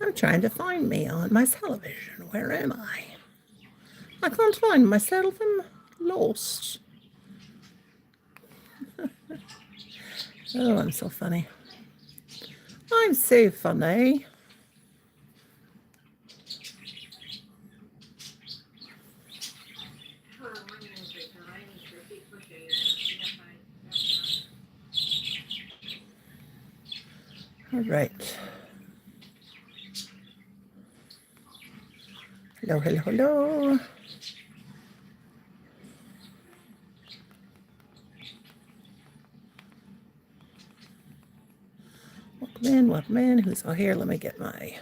I'm trying to find me on my television. Where am I? I can't find myself. I'm lost. Oh, I'm so funny. I'm so funny. All right. Hello, hello, hello. Welcome in. Who's all here? Let me get my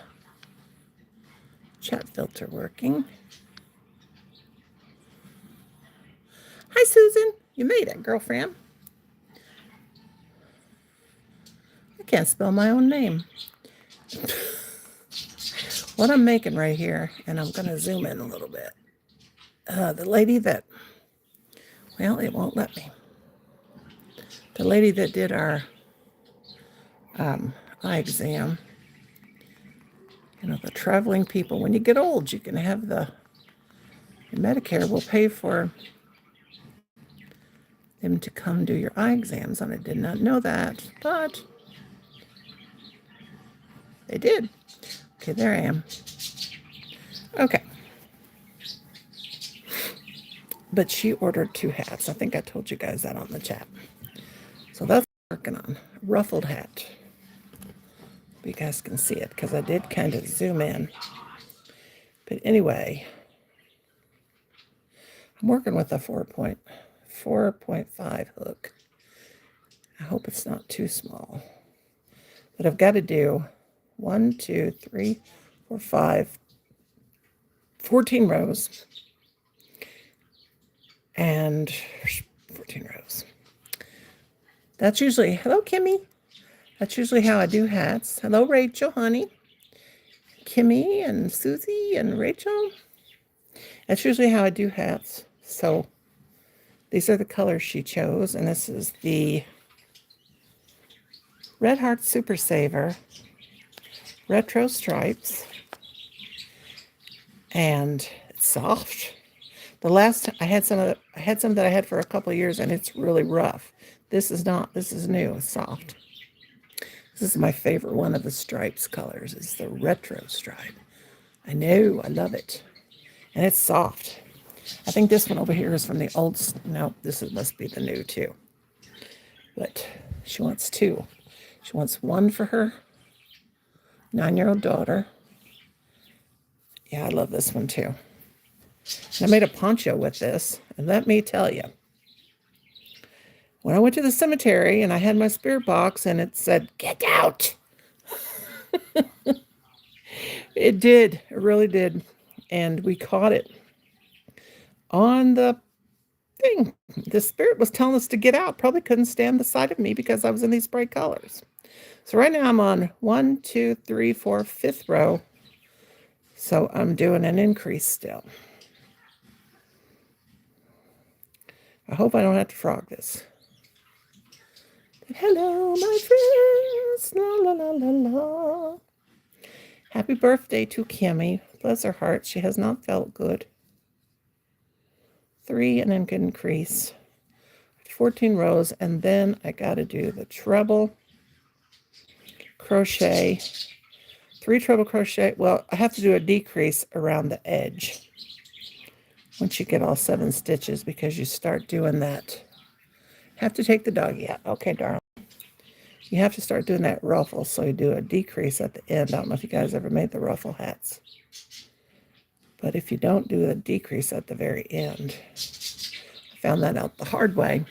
chat filter working. Hi, Susan. You made it, girlfriend. I can't spell my own name. What I'm making right here, and I'm going to zoom in a little bit. The lady that, well, it won't let me. The lady that did our eye exam, you know, the traveling people, when you get old, you can have Medicare will pay for them to come do your eye exams, and I did not know that, but they did. Okay, there I am. Okay. But she ordered 2 hats. I think I told you guys that on the chat. So that's what I'm working on. A ruffled hat. You guys can see it because I did kind of zoom in. But anyway, I'm working with a 4.5 hook. I hope it's not too small. But I've got to do 1, 2, 3, 4, 5, 14 rows. And 14 rows. That's usually, hello, Kimmy. That's usually how I do hats. Hello, Rachel, honey. Kimmy and Susie and Rachel. That's usually how I do hats. So these are the colors she chose. And this is the Red Heart Super Saver Retro Stripes. And it's soft. The last I had some that I had for a couple of years, and it's really rough. This is not. This is new. It's soft. This is my favorite one of the stripes colors. It's the retro stripe. I know. I love it. And it's soft. I think this one over here is from the old. No, must be the new too. But she wants 2. She wants 1 for her 9-year-old daughter. Yeah, I love this one too. And I made a poncho with this. And let me tell you, when I went to the cemetery and I had my spirit box and it said, "Get out." It did. It really did. And we caught it on the thing. The spirit was telling us to get out. Probably couldn't stand the sight of me because I was in these bright colors. So right now I'm on 1, 2, 3, 4, 5th row. So I'm doing an increase still. I hope I don't have to frog this. But hello, my friends. La, la, la, la, la. Happy birthday to Kimmy. Bless her heart. She has not felt good. 3 and then increase. 14 rows. And then I got to do the treble crochet. 3 treble crochet. Well, I have to do a decrease around the edge once you get all 7 stitches because you start doing that. Have to take the doggy out. Okay, darling. You have to start doing that ruffle, so you do a decrease at the end. I don't know if you guys ever made the ruffle hats. But if you don't do a decrease at the very end, I found that out the hard way,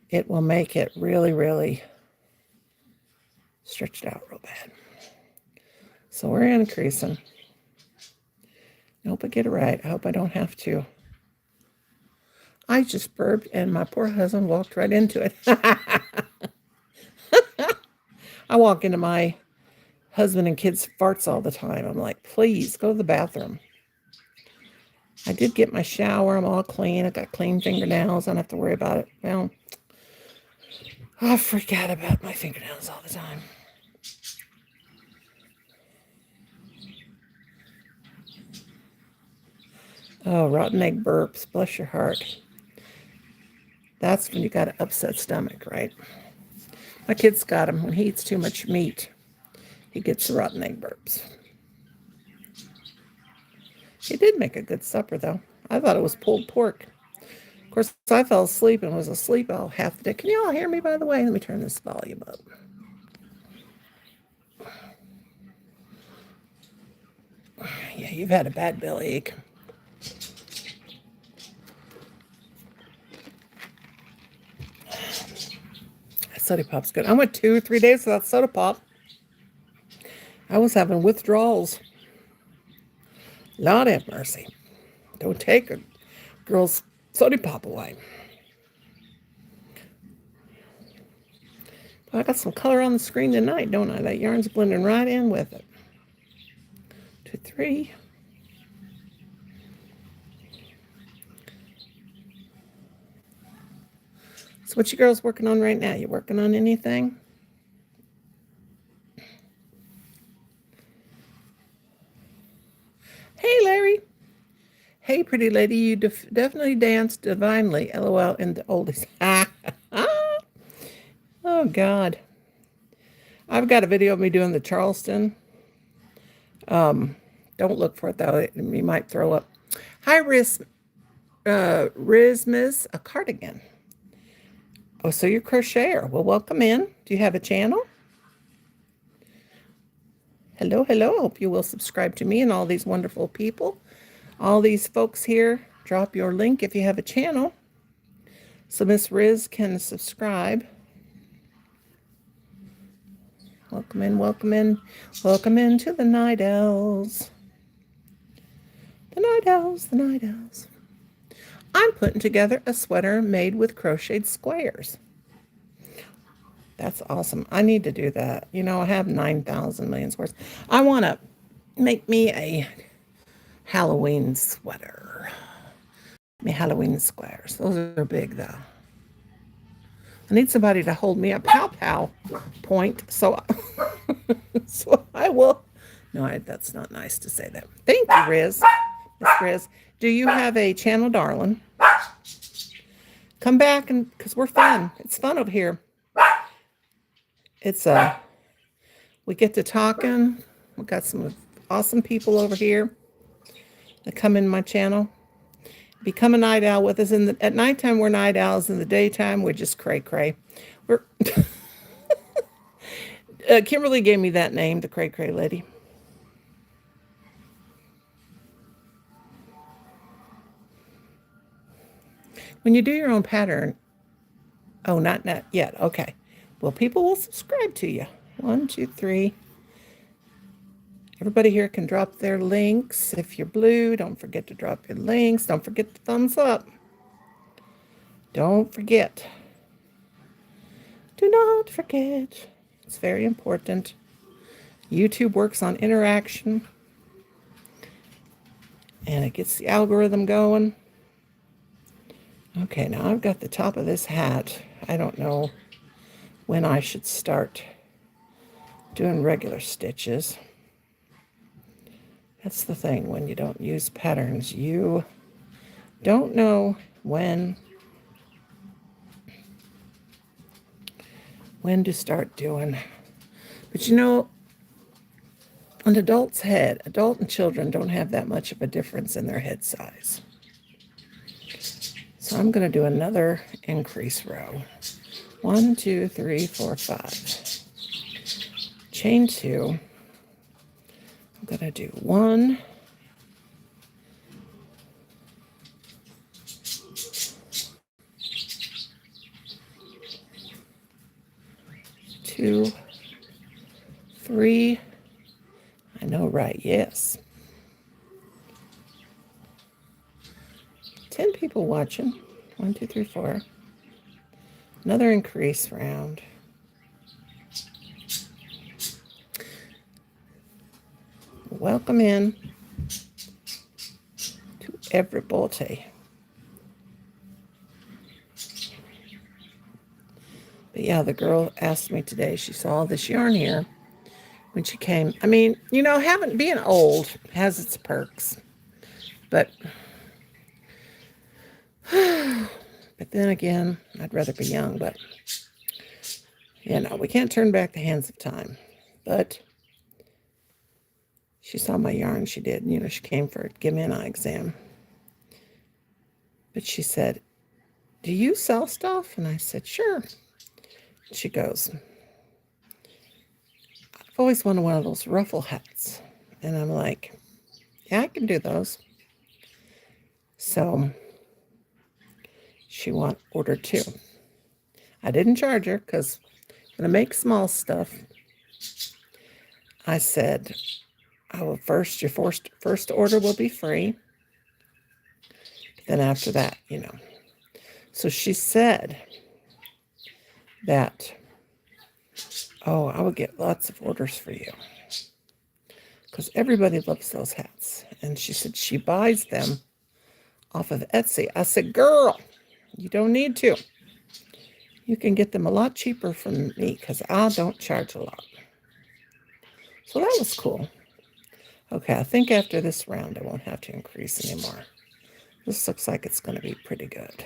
it will make it really, really stretched out real bad. So we're increasing. I hope I get it right. I hope I don't have to. I just burped and my poor husband walked right into it. I walk into my husband and kids' farts all the time. I'm like, please go to the bathroom. I did get my shower. I'm all clean. I got clean fingernails. I don't have to worry about it. Well, I freak out about my fingernails all the time. Oh, rotten egg burps. Bless your heart. That's when you got an upset stomach, right? My kid's got him. When he eats too much meat, he gets the rotten egg burps. He did make a good supper, though. I thought it was pulled pork. Of course, I fell asleep and was asleep all half the day. Can you all hear me, by the way? Let me turn this volume up. Yeah, you've had a bad bellyache. That soda pop's good. I went 2 or 3 days without soda pop. I was having withdrawals. Lord have mercy. Don't take a girl's soda pop away. But I got some color on the screen tonight, don't I? That yarn's blending right in with it. 2, 3. So what you girls working on right now? You working on anything? Hey, Larry. Hey, pretty lady, you definitely danced divinely. LOL in the oldies. Oh, God. I've got a video of me doing the Charleston. Don't look for it, though. You might throw up. Hi, Rizmas, a cardigan. Oh, so you're crocheter. Well, welcome in. Do you have a channel? Hello, hello. Hope you will subscribe to me and all these wonderful people. All these folks here, drop your link if you have a channel so Miss Riz can subscribe. Welcome in, welcome in. Welcome into the Night Owls. The Night Owls, the Night Owls. I'm putting together a sweater made with crocheted squares. That's awesome. I need to do that. You know, I have 9,000 million squares. I want to make me a Halloween sweater. My Halloween squares. Those are big, though. I need somebody to hold me a pow-pow point, so I will. No, that's not nice to say that. Thank you, Riz. Miss Riz. Do you have a channel, darling? Come back, and because we're fun. It's fun over here. It's we get to talking. We got some awesome people over here that come in my channel. Become a night owl with us. At nighttime, we're night owls. In the daytime, we're just cray-cray. We're Kimberly gave me that name, the cray-cray lady. When you do your own pattern, oh, not yet. Okay. Well, people will subscribe to you. 1, 2, 3. Everybody here can drop their links. If you're blue, don't forget to drop your links. Don't forget the thumbs up. Don't forget. Do not forget. It's very important. YouTube works on interaction. And it gets the algorithm going. Okay, now I've got the top of this hat. I don't know when I should start doing regular stitches. That's the thing when you don't use patterns. You don't know when to start doing. But you know, an adult's head, adult and children don't have that much of a difference in their head size. So I'm going to do another increase row. 1, 2, 3, 4, 5. Chain 2. I'm going to do 1, 2, 3. I know, right? Yes. 10 people watching. 1, 2, 3, 4. Another increase round. Welcome in to everybody. But yeah, the girl asked me today, she saw all this yarn here when she came. I mean, you know, being old has its perks. But But then again, I'd rather be young, but we can't turn back the hands of time. But she saw my yarn. She did. She came for give me an eye exam. But she said, "Do you sell stuff?" And I said, "Sure." She goes, "I've always wanted one of those ruffle hats." And I'm like, "Yeah, I can do those." So she ordered 2. I didn't charge her because when I make small stuff, I said, your first order will be free. Then after that, So she said that, "Oh, I would get lots of orders for you because everybody loves those hats." And she said she buys them off of Etsy. I said, "Girl, you don't need to. You can get them a lot cheaper from me because I don't charge a lot." So that was cool. Okay, I think after this round, I won't have to increase anymore. This looks like it's going to be pretty good.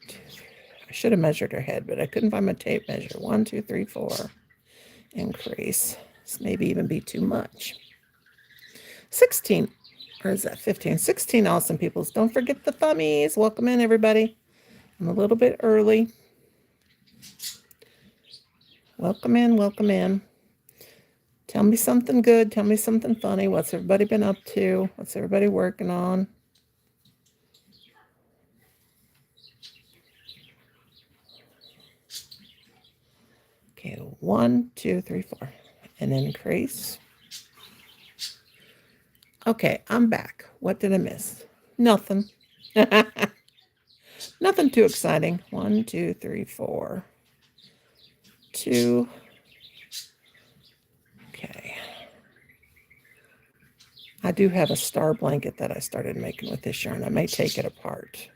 I should have measured her head, but I couldn't find my tape measure. 1, 2, 3, 4. Increase. This maybe even be too much. 16. Or is that 15? 16 awesome peoples. Don't forget the thummies. Welcome in, everybody. I'm a little bit early. Welcome in, welcome in. Tell me something good. Tell me something funny. What's everybody been up to? What's everybody working on? Okay, 1, 2, 3, 4. An increase. Okay, I'm back. What did I miss? Nothing. Nothing too exciting. 1, 2, 3, 4. 2. Okay. I do have a star blanket that I started making with this yarn. I may take it apart.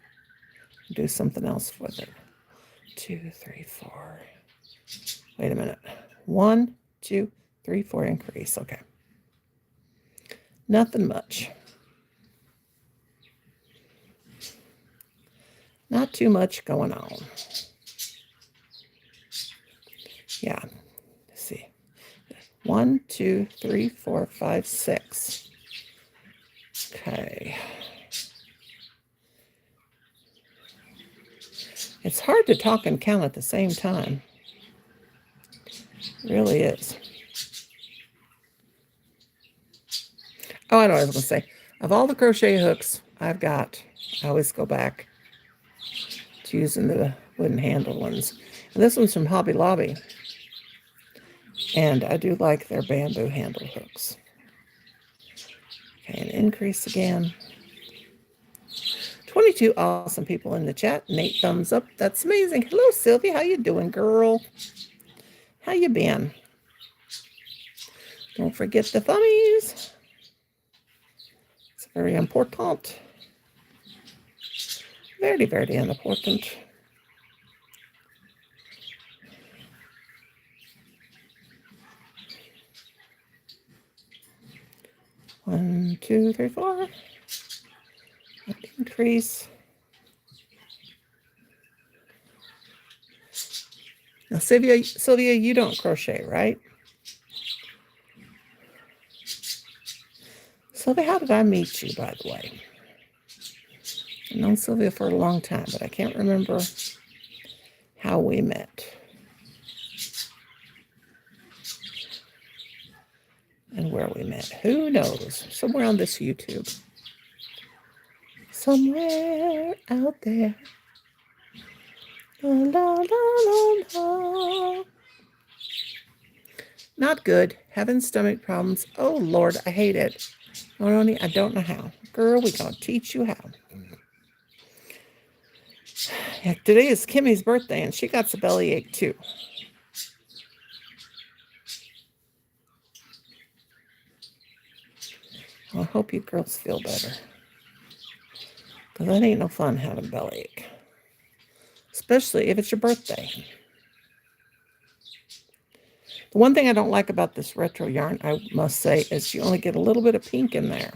Do something else with it. 2, 3, 4. Wait a minute. 1, 2, 3, 4 increase. Okay. Nothing much. Not too much going on. Yeah. Let's see. 1, 2, 3, 4, 5, 6. Okay. It's hard to talk and count at the same time. It really is. Oh, I know what I was going to say. Of all the crochet hooks I've got, I always go back to using the wooden handle ones. And this one's from Hobby Lobby. And I do like their bamboo handle hooks. Okay, an increase again. 22 awesome people in the chat. And 8 thumbs up. That's amazing. Hello, Sylvia. How you doing, girl? How you been? Don't forget the thummies. It's very important. Very, very important. One, 2, 3, 4. Increase. Now, Sylvia, you don't crochet, right? Sylvia, how did I meet you, by the way? I've known Sylvia for a long time, but I can't remember how we met. And where we met. Who knows? Somewhere on this YouTube. Somewhere out there. La, la, la, la, la. Not good. Having stomach problems. Oh, Lord, I hate it. Ronnie, I don't know how. Girl, we're going to teach you how. Yeah, today is Kimmy's birthday, and she got a bellyache, too. Well, I hope you girls feel better. Because that ain't no fun having a bellyache. Especially if it's your birthday. The one thing I don't like about this retro yarn, I must say, is you only get a little bit of pink in there.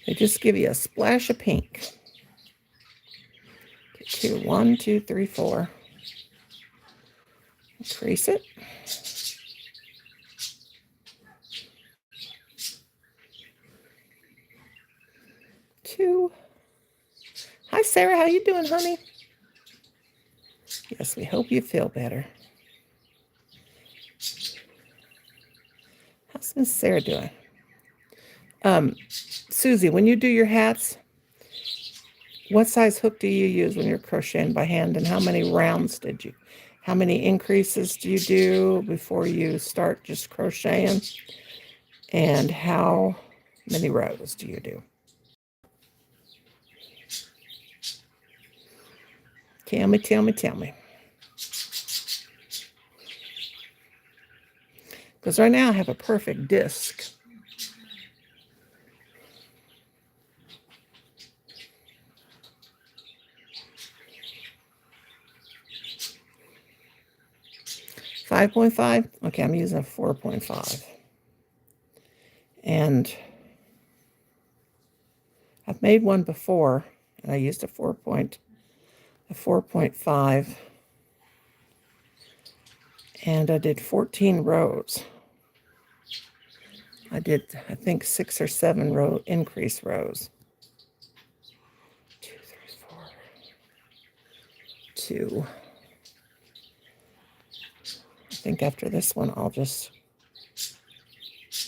They just give you a splash of pink. Get 2, 1, 2, 3, 4. Increase it. Two. Hi, Sarah. How you doing, honey? Yes, we hope you feel better. How's Miss Sarah doing? Susie, when you do your hats, what size hook do you use when you're crocheting by hand, and how many rounds how many increases do you do before you start just crocheting, and how many rows do you do? Tell me. Because right now I have a perfect disc. $5.5. Okay, I'm using a 4.5. And I've made one before, and I used a 4.5. And I did 14 rows. I did, I think, 6 or 7 row increase rows. 2, 3, 4, 2. I think after this one, I'll just 2,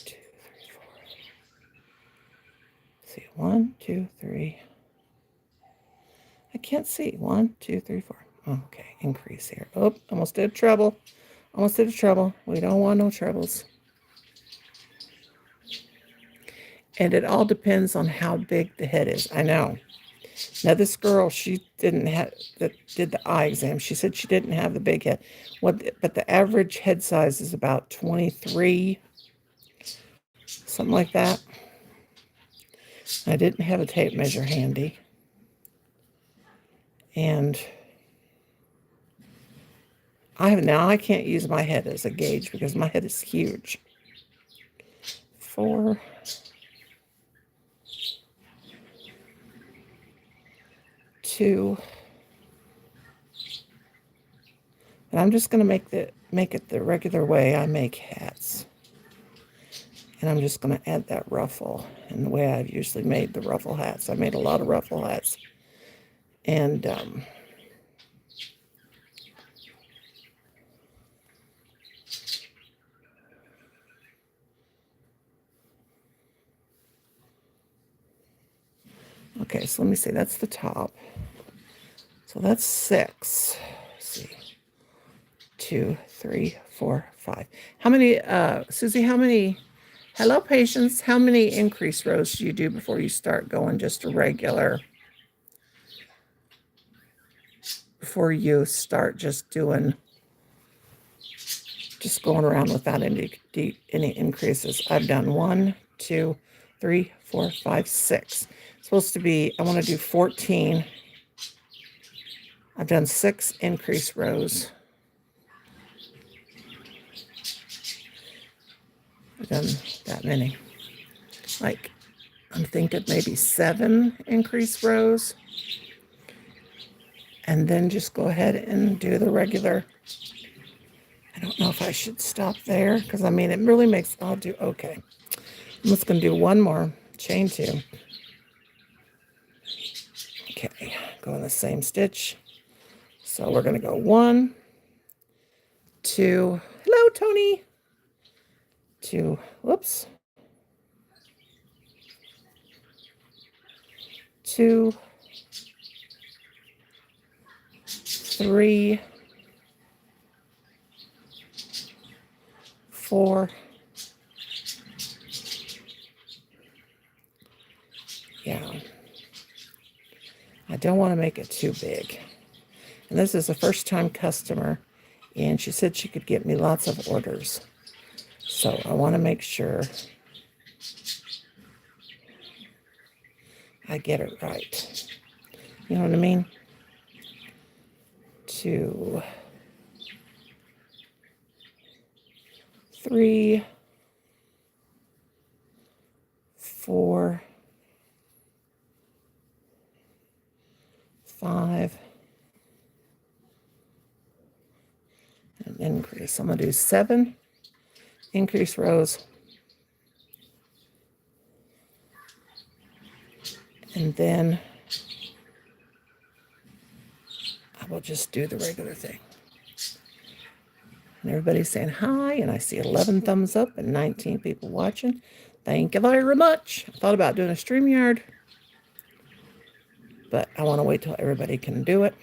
3, 4. See, 1, 2, 3. I can't see. 1, 2, 3, 4. Okay, increase here. Oh, almost did trouble. Almost did a treble. We don't want no trebles. And it all depends on how big the head is. I know. Now this girl, she didn't have that did the eye exam. She said she didn't have the big head. But the average head size is about 23, something like that. I didn't have a tape measure handy. And I can't use my head as a gauge because my head is huge. 4, 2. And I'm just going to make it the regular way I make hats. And I'm just going to add that ruffle in the way I've usually made the ruffle hats. I made a lot of ruffle hats. And okay, so let me see. That's the top. So that's 6. Let's see. 2, 3, 4, 5. How many, Susie, hello, Patience. How many increase rows do you do before you start going just a regular, before you start just going around without any increases? I've done 1, 2, 3, 4, 5, 6. It's supposed to be, I want to do 14. I've done 6 increase rows. I've done that many. Like, I'm thinking maybe 7 increase rows. And then just go ahead and do the regular. I don't know if I should stop there because I mean, it really makes, okay. I'm just going to do one more, chain 2. Okay, go in the same stitch. So we're going to go 1, 2, hello, Tony. 2, whoops. 2, 3, 4. Yeah. I don't want to make it too big. And this is a first-time customer, and she said she could get me lots of orders. So I want to make sure I get it right. You know what I mean? 2, 3, 4, 5, and increase. I'm going to do 7 increase rows, and then I will just do the regular thing. And everybody's saying hi, and I see 11 thumbs up and 19 people watching. Thank you very much. I thought about doing a StreamYard, but I want to wait till everybody can do it.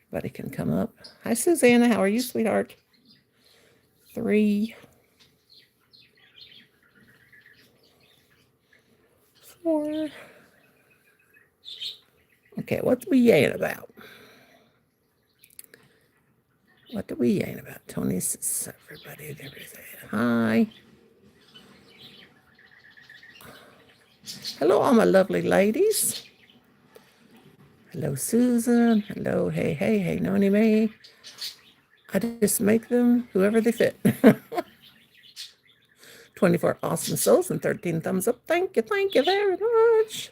Everybody can come up. Hi, Susanna. How are you, sweetheart? 3, 4. Okay, what we yaying about? What do we yaying about? Tony says, everybody, everything. Hi. Hello, all my lovely ladies. Hello, Susan. Hello, hey, hey, hey, Noni May. I just make them whoever they fit. 24 awesome souls and 13 thumbs up. Thank you very much.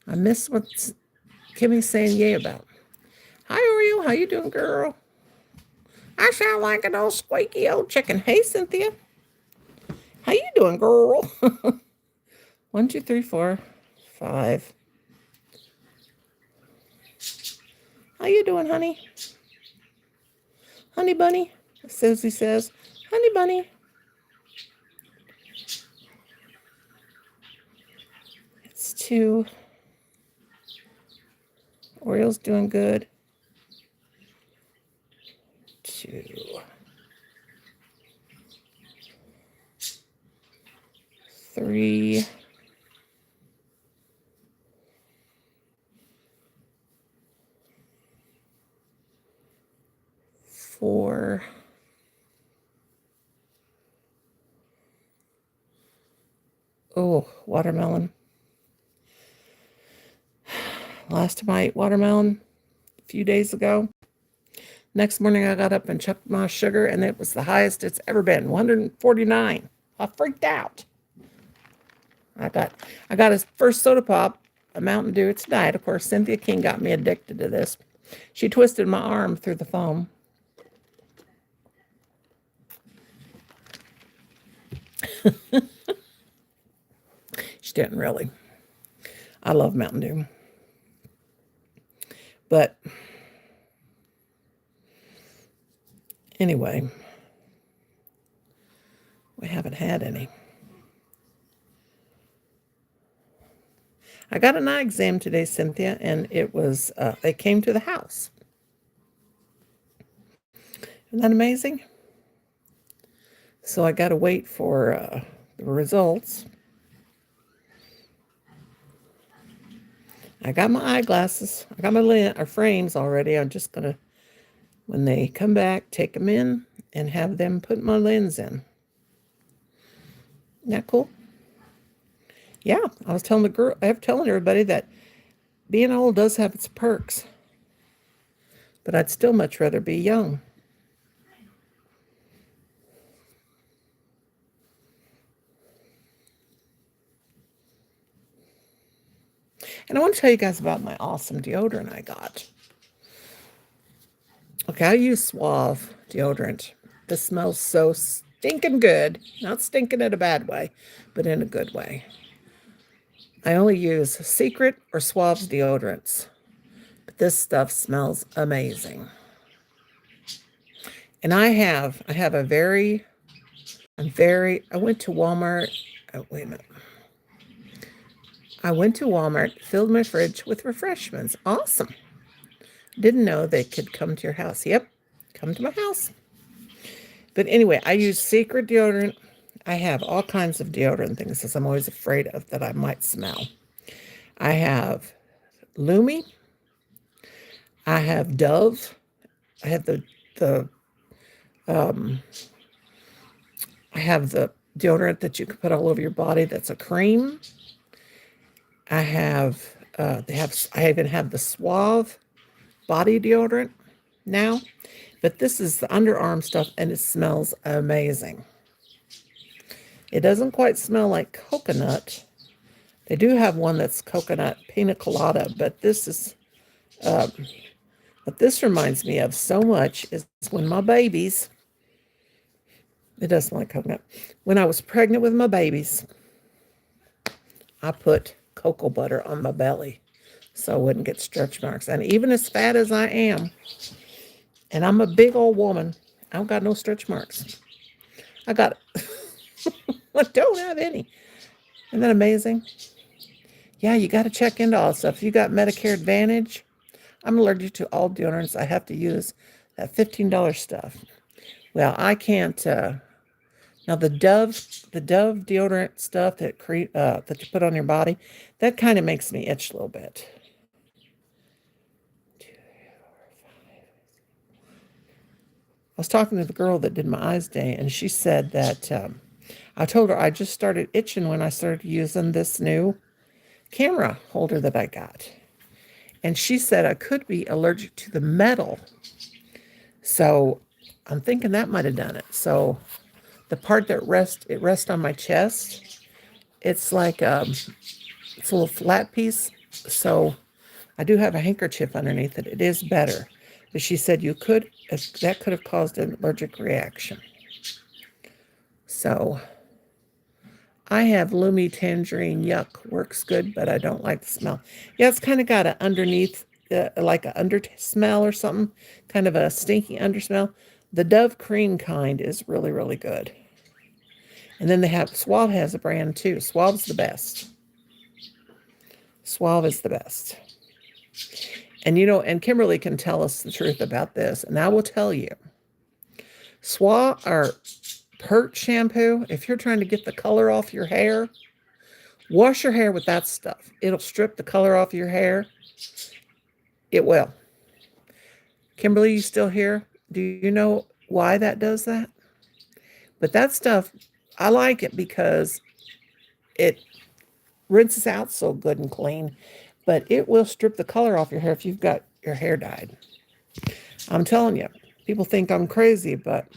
I miss what Kimmy's saying yay about. Hi, Oreo. How you doing, girl? I sound like an old squeaky old chicken. Hey, Cynthia. How you doing, girl? 1, 2, 3, 4, 5. How you doing, honey? Honey bunny, Susie says. Honey bunny. It's 2. Oreo's doing good. 2. 3. 4. 'Watermelon. Last time I ate watermelon a few days ago. Next morning I got up and checked my sugar, and it was the highest it's ever been, 149. I freaked out. I got his first soda pop, a Mountain Dew. It's diet, of course. Cynthia King got me addicted to this. She twisted my arm through the foam. She didn't really. I love Mountain Dew. But anyway, we haven't had any. I got an eye exam today, Cynthia, and it was, they came to the house. Isn't that amazing? So I got to wait for the results. I got my eyeglasses. I got my frames already. I'm just going to, when they come back, take them in and have them put my lens in. Isn't that cool? Yeah, I was telling telling everybody that being old does have its perks, but I'd still much rather be young. And I want to tell you guys about my awesome deodorant I got. Okay, I use Suave deodorant. This smells so stinking good. Not stinking in a bad way, but in a good way. I only use Secret or Suave's deodorants. But this stuff smells amazing. And I have a I went to Walmart. Oh, wait a minute. I went to Walmart, filled my fridge with refreshments. Awesome. Didn't know they could come to your house. Yep, come to my house. But anyway, I use Secret deodorant. I have all kinds of deodorant things because I'm always afraid of that I might smell. I have Lumi. I have Dove. I have I have the deodorant that you can put all over your body. That's a cream. I have I even have the Suave body deodorant now, but this is the underarm stuff, and it smells amazing. It doesn't quite smell like coconut. They do have one that's coconut pina colada, but this is what this reminds me of so much is when my babies, it does smell like coconut. When I was pregnant with my babies, I put cocoa butter on my belly so I wouldn't get stretch marks. And even as fat as I am, and I'm a big old woman, I don't got no stretch marks. I got, I don't have any. Isn't that amazing? Yeah, you got to check into all this stuff. If you got Medicare Advantage, I'm allergic to all deodorants. I have to use that $15 stuff. Well, I can't. Now the Dove deodorant stuff that you put on your body, that kind of makes me itch a little bit. I was talking to the girl that did my eyes today, and she said that I told her I just started itching when I started using this new camera holder that I got. And she said I could be allergic to the metal. So I'm thinking that might have done it. So the part that rests on my chest, it's like it's a little flat piece. So I do have a handkerchief underneath it. It is better. But she said that could have caused an allergic reaction. So I have Lumi Tangerine. Yuck, works good, but I don't like the smell. Yeah, it's kind of got an underneath, like an under smell or something, kind of a stinky under smell. The Dove Cream kind is really, really good. And then Suave has a brand too. Suave's the best. Suave is the best. And and Kimberly can tell us the truth about this. And I will tell you, Suave or Pert shampoo, if you're trying to get the color off your hair, wash your hair with that stuff. It'll strip the color off your hair. It will. Kimberly, you still here? Do you know why that does that? But that stuff, I like it because it rinses out so good and clean, but it will strip the color off your hair if you've got your hair dyed. I'm telling you, people think I'm crazy, but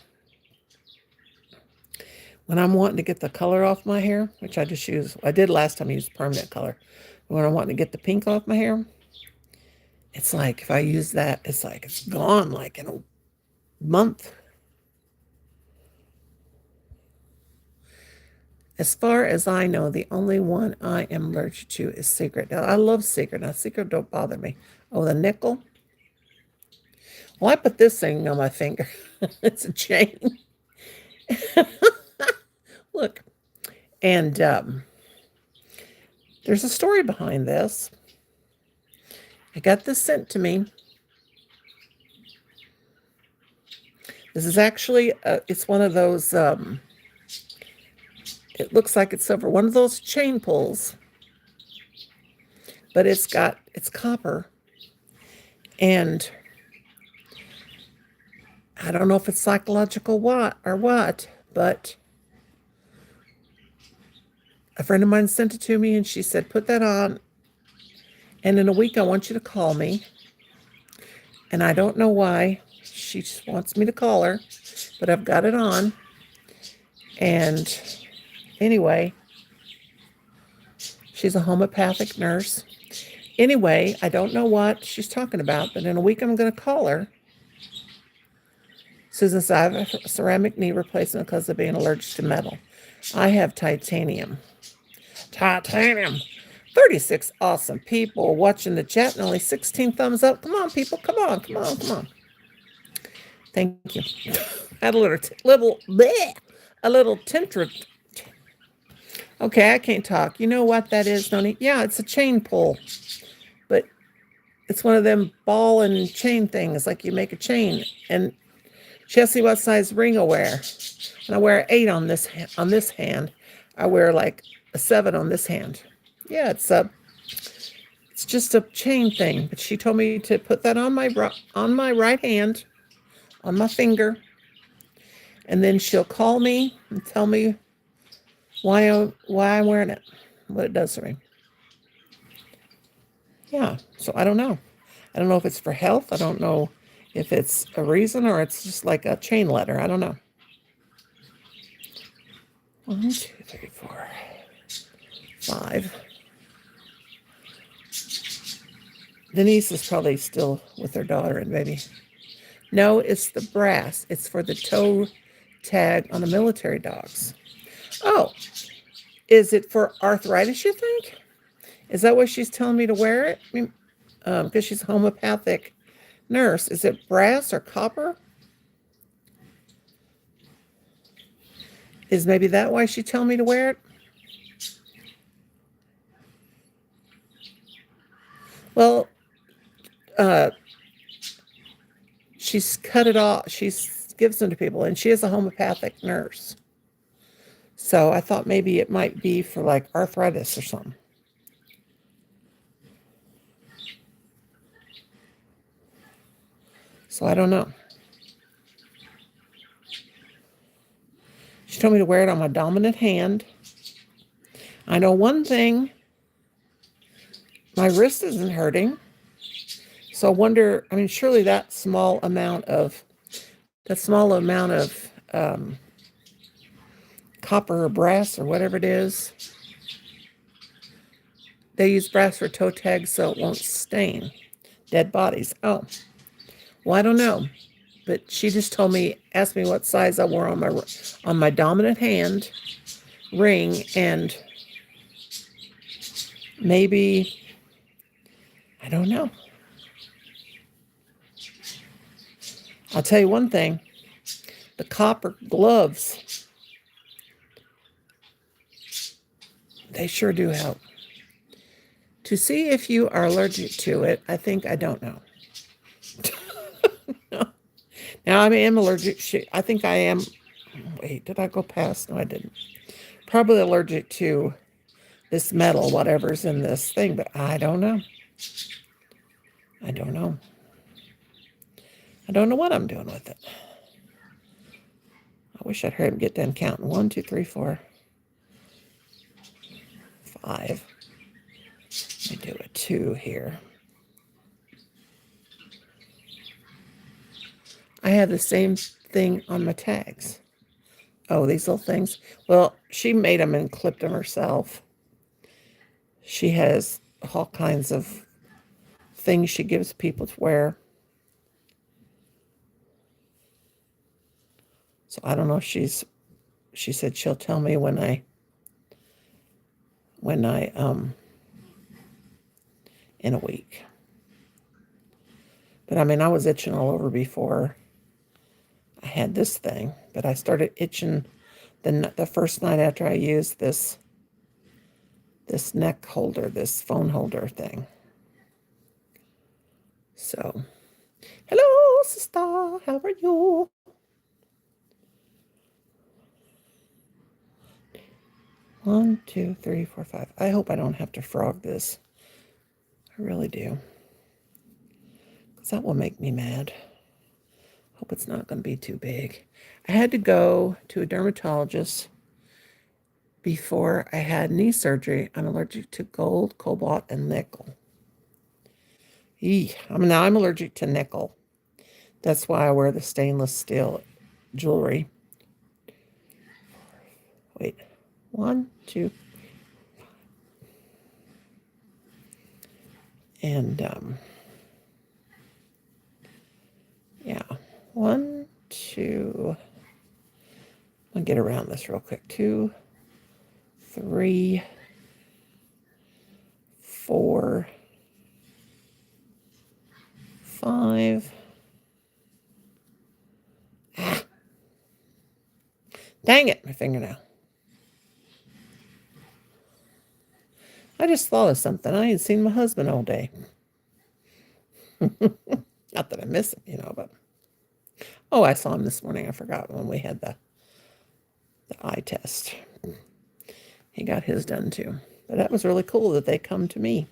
when I'm wanting to get the color off my hair, which I did last time I used permanent color. When I'm wanting to get the pink off my hair, it's like if I use that, it's like it's gone like in a month. As far as I know, the only one I am allergic to is Secret. Now, I love Secret. Now, Secret don't bother me. Oh, the nickel? Well, I put this thing on my finger. It's a chain. Look. And there's a story behind this. I got this sent to me. This is actually, it's one of those, it looks like it's silver, one of those chain pulls, but it's copper. And I don't know if it's psychological or what, but a friend of mine sent it to me and she said, put that on. And in a week, I want you to call me. And I don't know why she just wants me to call her, but I've got it on. And anyway, she's a homeopathic nurse. Anyway, I don't know what she's talking about, but in a week, I'm going to call her. Susan said, I have a ceramic knee replacement because of being allergic to metal. I have titanium. 36 awesome people watching the chat and only 16 thumbs up. Come on, people. Come on. Thank you. Had a little tantrum. Okay, I can't talk. You know what that is, Noni? Yeah, it's a chain pull. But it's one of them ball and chain things, like you make a chain. And she asked me what size ring I wear. And I wear 8 on this hand. I wear like a 7 on this hand. Yeah, it's just a chain thing. But she told me to put that on my right hand, on my finger, and then she'll call me and tell me why I'm wearing it, what it does for me. Yeah, so I don't know. I don't know if it's for health. I don't know if it's a reason or it's just like a chain letter. I don't know. 1, 2, 3, 4, 5. Denise is probably still with her daughter and baby. No, it's the brass. It's for the toe tag on the military dogs. Oh, is it for arthritis, you think? Is that why she's telling me to wear it? Because she's a homeopathic nurse. Is it brass or copper? Is maybe that why she's telling me to wear it? Well, she's cut it off. She gives them to people, and she is a homeopathic nurse. So I thought maybe it might be for like arthritis or something. So I don't know. She told me to wear it on my dominant hand. I know one thing. My wrist isn't hurting. So I wonder, I mean, surely that small amount of copper or brass or whatever it is, they use brass for toe tags so it won't stain dead bodies. Oh, well, I don't know. But she just told me, asked me what size I wore on my dominant hand ring, and maybe, I don't know. I'll tell you one thing, the copper gloves, they sure do help. To see if you are allergic to it, I don't know. Now, I am allergic. I think I am. Wait, did I go past? No, I didn't. Probably allergic to this metal, whatever's in this thing, but I don't know. I don't know. I don't know what I'm doing with it. I wish I'd heard him get done counting. 1, 2, 3, 4, 5. Let me do a 2 here. I have the same thing on my tags. Oh, these little things. Well, she made them and clipped them herself. She has all kinds of things she gives people to wear. So I don't know if she said she'll tell me when I in a week. But I mean, I was itching all over before I had this thing, but I started itching the first night after I used this neck holder, this phone holder thing. So, hello, sister. How are you? One, 2, 3, 4, 5. I hope I don't have to frog this. I really do. Because that will make me mad. Hope it's not going to be too big. I had to go to a dermatologist before I had knee surgery. I'm allergic to gold, cobalt, and nickel. Now I'm allergic to nickel. That's why I wear the stainless steel jewelry. Wait, 1, 2, and yeah, 1, 2. I'll get around this real quick. 2, 3, 4, 5. Ah. Dang it, my fingernail. I just thought of something. I ain't seen my husband all day. Not that I miss him, but. Oh, I saw him this morning. I forgot when we had the eye test. He got his done too. But that was really cool that they come to me.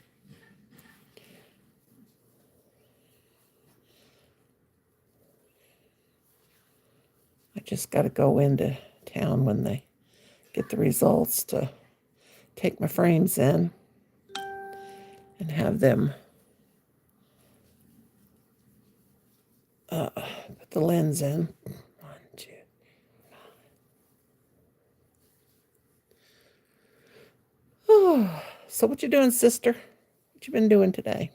I just got to go into town when they get the results to take my frames in and have them put the lens in. 1, 2. So what you doing, sister? What you been doing today?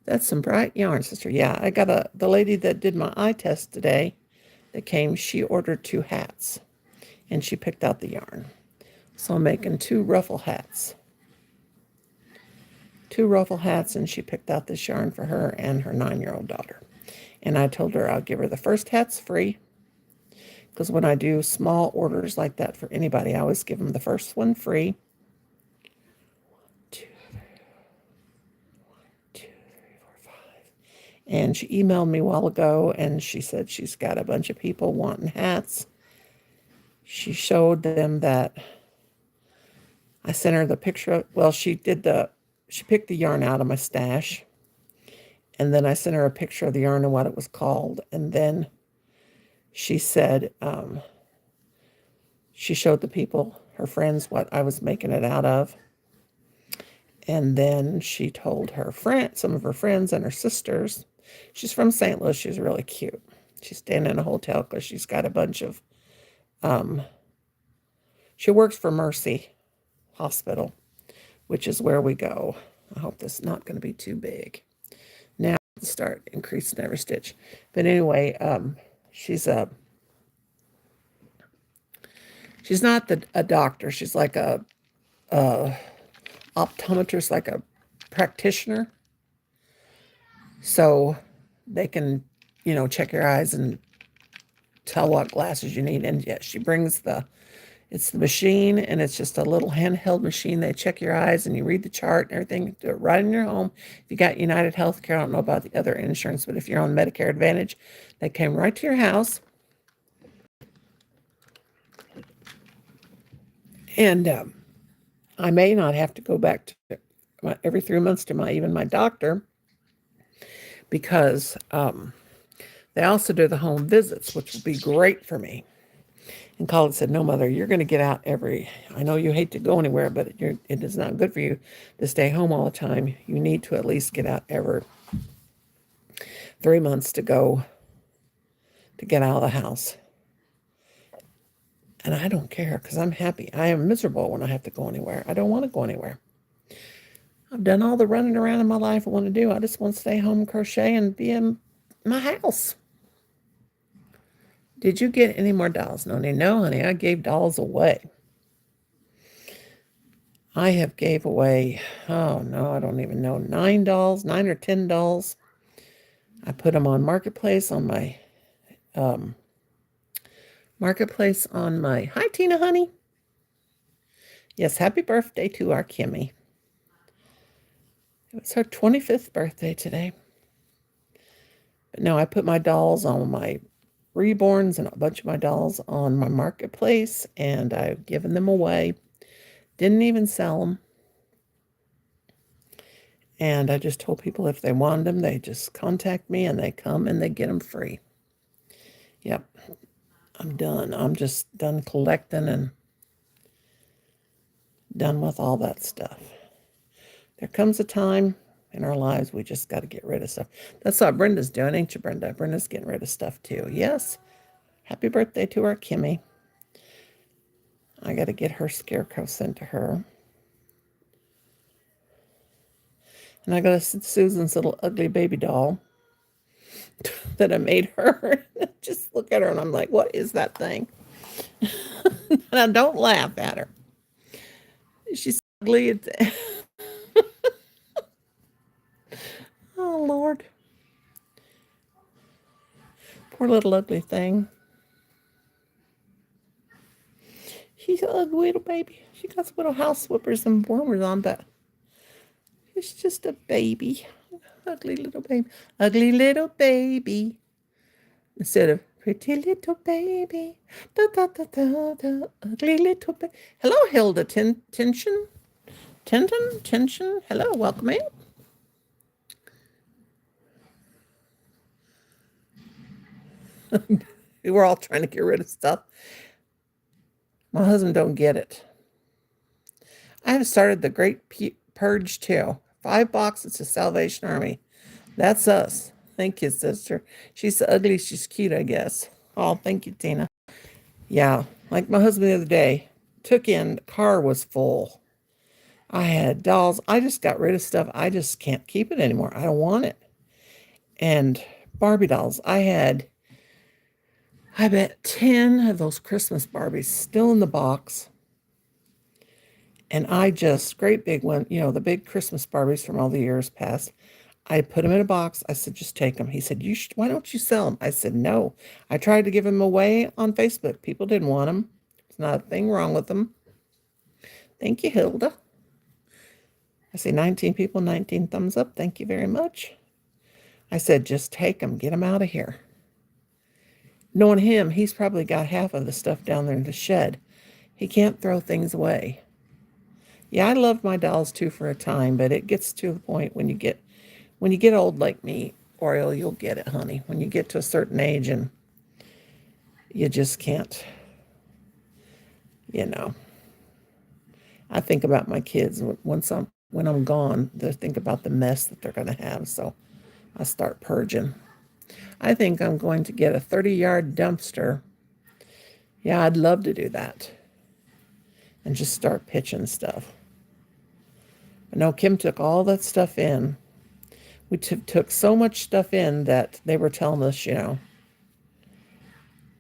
That's some bright yarn, sister. Yeah, I got the lady that did my eye test today that came, she ordered 2 hats and she picked out the yarn. So I'm making 2 ruffle hats. 2 ruffle hats, and she picked out this yarn for her and her 9-year-old daughter. And I told her I'll give her the first hats free, because when I do small orders like that for anybody, I always give them the first one free. 2, 3, 4, 5. And she emailed me a while ago, and she said she's got a bunch of people wanting hats. She showed them that I sent her the picture of, well, she picked the yarn out of my stash, and then I sent her a picture of the yarn and what it was called, and then she said, she showed the people, her friends, what I was making it out of. And then she told her some of her friends and her sisters. She's from St. Louis. She's really cute. She's staying in a hotel because she's got a bunch of, she works for Mercy Hospital, which is where we go. I hope this is not going to be too big. Now start increasing every stitch. But anyway, she's not a doctor. She's like a optometrist, like a practitioner. So they can, check your eyes and tell what glasses you need. And yeah, she brings it's the machine, and it's just a little handheld machine. They check your eyes and you read the chart and everything. Do it right in your home. If you got United Healthcare, I don't know about the other insurance, but if you're on Medicare Advantage, they came right to your house. And I may not have to go back to every 3 months to my doctor, because they also do the home visits, which would be great for me. And Colin said, no, Mother, you're going to get out I know you hate to go anywhere, but it is not good for you to stay home all the time. You need to at least get out every 3 months to get out of the house. And I don't care, because I'm happy. I am miserable when I have to go anywhere. I don't want to go anywhere. I've done all the running around in my life I want to do. I just want to stay home and crochet and be in my house. Did you get any more dolls, Noni? No, honey, I gave dolls away. I have gave away, oh no, I don't even know, 9 dolls, 9 or 10 dolls. I put them on Marketplace on my, hi Tina, honey. Yes, happy birthday to our Kimmy. It was her 25th birthday today. But no, I put my dolls on my reborns and a bunch of my dolls on my Marketplace, and I've given them away. Didn't even sell them. And I just told people if they wanted them, they just contact me, and they come and they get them free. Yep. I'm done. I'm just done collecting and done with all that stuff. There comes a time in our lives we just got to get rid of stuff. That's what Brenda's doing, ain't you, Brenda? Brenda's getting rid of stuff too. Yes. Happy birthday to our Kimmy. I got to get her scarecrow sent to her. And I got Susan's little ugly baby doll that I made her. Just look at her and I'm like, what is that thing? And I don't laugh at her. She's ugly. Oh, Lord. Poor little ugly thing. She's an ugly little baby. She got some little house slippers and warmers on, but it's just a baby. Ugly little baby. Ugly little baby. Instead of pretty little baby. Da, da, da, da, da. Ugly little baby. Hello, Hilda Tension. Tension. Hello, welcome in. We were all trying to get rid of stuff. My husband don't get it. I have started the Great Purge too. 5 boxes to Salvation Army. That's us. Thank you, sister. She's ugly. She's cute, I guess. Oh, thank you, Tina. Yeah, like my husband the other day took in, the car was full. I had dolls. I just got rid of stuff. I just can't keep it anymore. I don't want it. And Barbie dolls. I bet 10 of those Christmas Barbies still in the box. And I just, great big one, the big Christmas Barbies from all the years past. I put them in a box. I said, just take them. He said, why don't you sell them? I said, no. I tried to give them away on Facebook. People didn't want them. There's not a thing wrong with them. Thank you, Hilda. I see 19 people, 19 thumbs up. Thank you very much. I said, just take them. Get them out of here. Knowing him, he's probably got half of the stuff down there in the shed. He can't throw things away. Yeah, I loved my dolls too for a time, but it gets to the point when you get old like me, Oriole, you'll get it, honey. When you get to a certain age and you just can't, I think about my kids when I'm gone, they think about the mess that they're going to have. So I start purging. I think I'm going to get a 30-yard dumpster. Yeah, I'd love to do that. And just start pitching stuff. But no, Kim took all that stuff in. We took so much stuff in that they were telling us,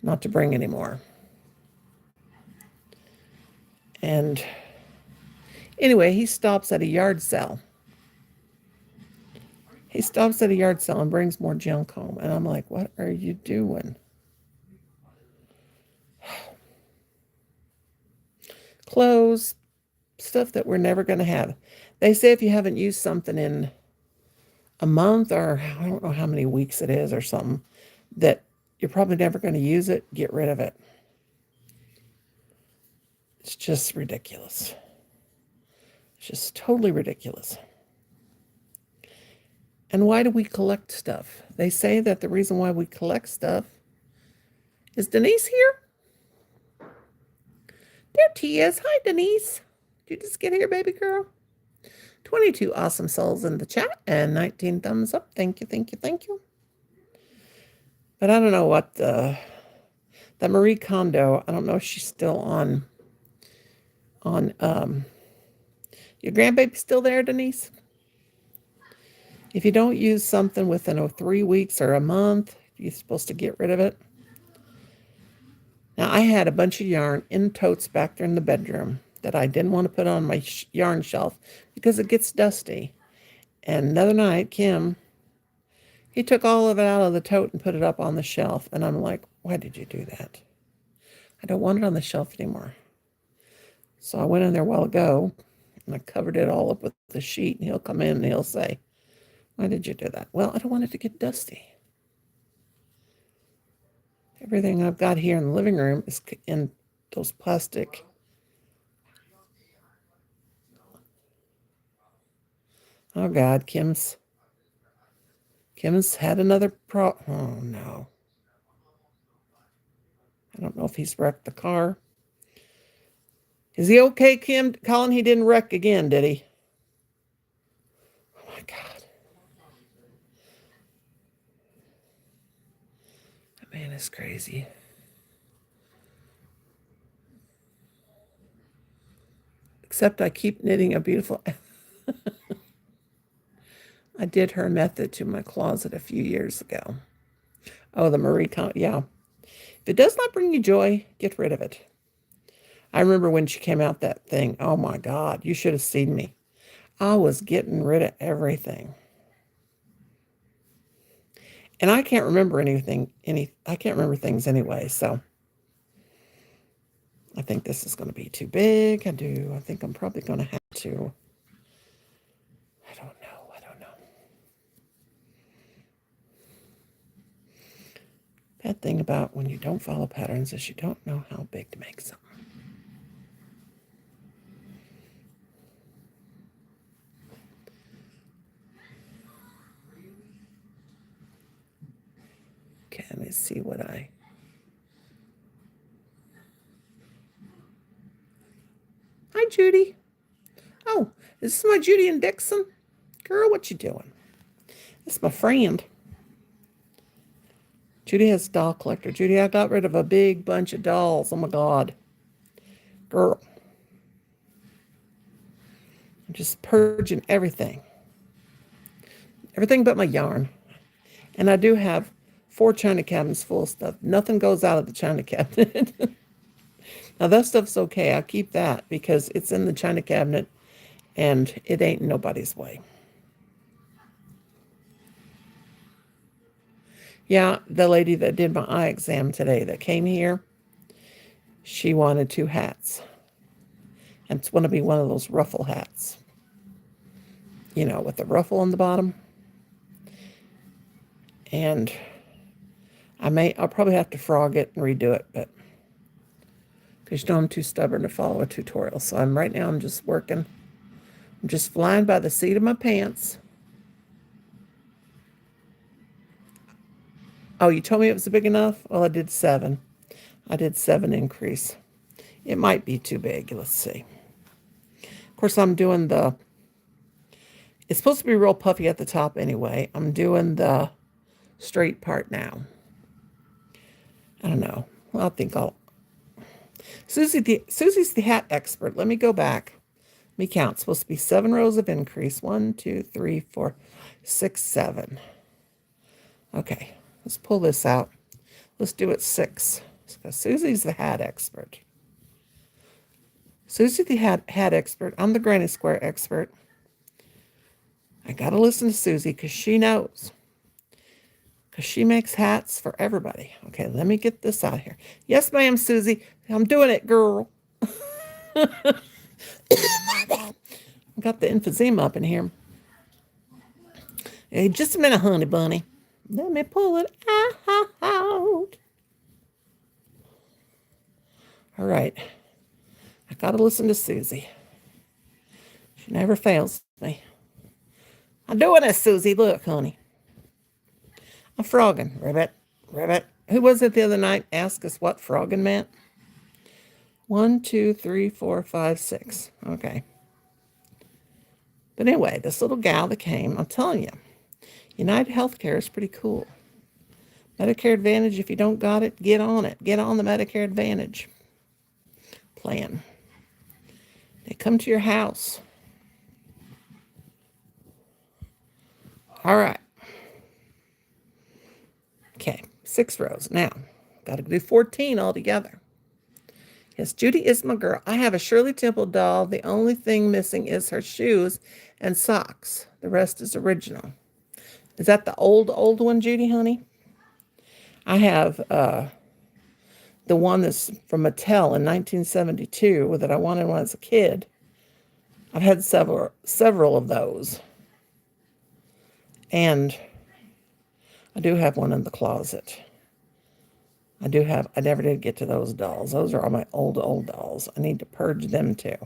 not to bring anymore. And anyway, he stops at a yard sale. He stops at a yard sale and brings more junk home. And I'm like, what are you doing? Clothes, stuff that we're never going to have. They say if you haven't used something in a month or I don't know how many weeks it is or something, that you're probably never going to use it, get rid of it. It's just ridiculous. It's just totally ridiculous. And why do we collect stuff? They say that the reason why we collect stuff is Denise here? There she is. Hi, Denise. Did you just get here, baby girl? 22 awesome souls in the chat and 19 thumbs up. Thank you, thank you, thank you. But I don't know what that Marie Kondo, I don't know if she's still on your grandbaby's still there, Denise? If you don't use something within 3 weeks or a month, you're supposed to get rid of it. Now, I had a bunch of yarn in totes back there in the bedroom that I didn't want to put on my yarn shelf because it gets dusty. And the other night, Kim, he took all of it out of the tote and put it up on the shelf. And I'm like, why did you do that? I don't want it on the shelf anymore. So I went in there a while ago and I covered it all up with the sheet. And he'll come in and he'll say, why did you do that? Well, I don't want it to get dusty. Everything I've got here in the living room is in those plastic. Oh, God, Kim's had another oh, no. I don't know if he's wrecked the car. Is he okay, Kim? Colin, he didn't wreck again, did he? Oh, my God. That man is crazy. Except I keep knitting a beautiful... I did her method to my closet a few years ago. Oh, the Marie Kondo, yeah. If it does not bring you joy, get rid of it. I remember when she came out, that thing. Oh, my God. You should have seen me. I was getting rid of everything. And I can't remember anything. I can't remember things anyway, so I think this is going to be too big. I think I'm probably going to have to. I don't know. Bad thing about when you don't follow patterns is you don't know how big to make something. Okay, let me see what Hi, Judy. Oh, is this my Judy and Dixon? Girl, what you doing? This is my friend. Judy has a doll collector. Judy, I got rid of a big bunch of dolls. Oh my God. Girl. I'm just purging everything. Everything but my yarn. And I do have 4 china cabinets full of stuff. Nothing goes out of the china cabinet. Now that stuff's okay. I'll keep that because it's in the china cabinet and it ain't nobody's way. Yeah, the lady that did my eye exam today that came here, she wanted 2 hats. And it's going to be one of those ruffle hats. You know, with the ruffle on the bottom. And I'll probably have to frog it and redo it, but because you know I'm too stubborn to follow a tutorial. So right now I'm just working. I'm just flying by the seat of my pants. Oh, you told me it was big enough? Well, I did 7. I did 7 increase. It might be too big. Let's see. Of course, I'm doing it's supposed to be real puffy at the top anyway. I'm doing the straight part now. I don't know. Well, I think Susie's the hat expert. Let me go back. Let me count. It's supposed to be 7 rows of increase. 1, 2, 3, 4, 6, 7. Okay, let's pull this out. Let's do it 6. Susie's the hat expert. Susie's the hat expert. I'm the granny square expert. I got to listen to Susie because she knows. Because she makes hats for everybody. Okay, let me get this out here. Yes, ma'am, Susie. I'm doing it, girl. I got the emphysema up in here. Hey, just a minute, honey bunny. Let me pull it out. All right. I got to listen to Susie. She never fails me. I'm doing this, Susie. Look, honey. I'm frogging. Ribbit, ribbit. Who was it the other night? Asked us what frogging meant. 1, 2, 3, 4, 5, 6. Okay. But anyway, this little gal that came, I'm telling you, United Healthcare is pretty cool. Medicare Advantage, if you don't got it, get on it. Get on the Medicare Advantage plan. They come to your house. All right. Okay, 6 rows. Now, got to do 14 altogether. Yes, Judy is my girl. I have a Shirley Temple doll. The only thing missing is her shoes and socks. The rest is original. Is that the old one, Judy, honey? I have the one that's from Mattel in 1972 that I wanted when I was a kid. I've had several of those. And I do have one in the closet. I never did get to those dolls. Those are all my old dolls. I need to purge them too.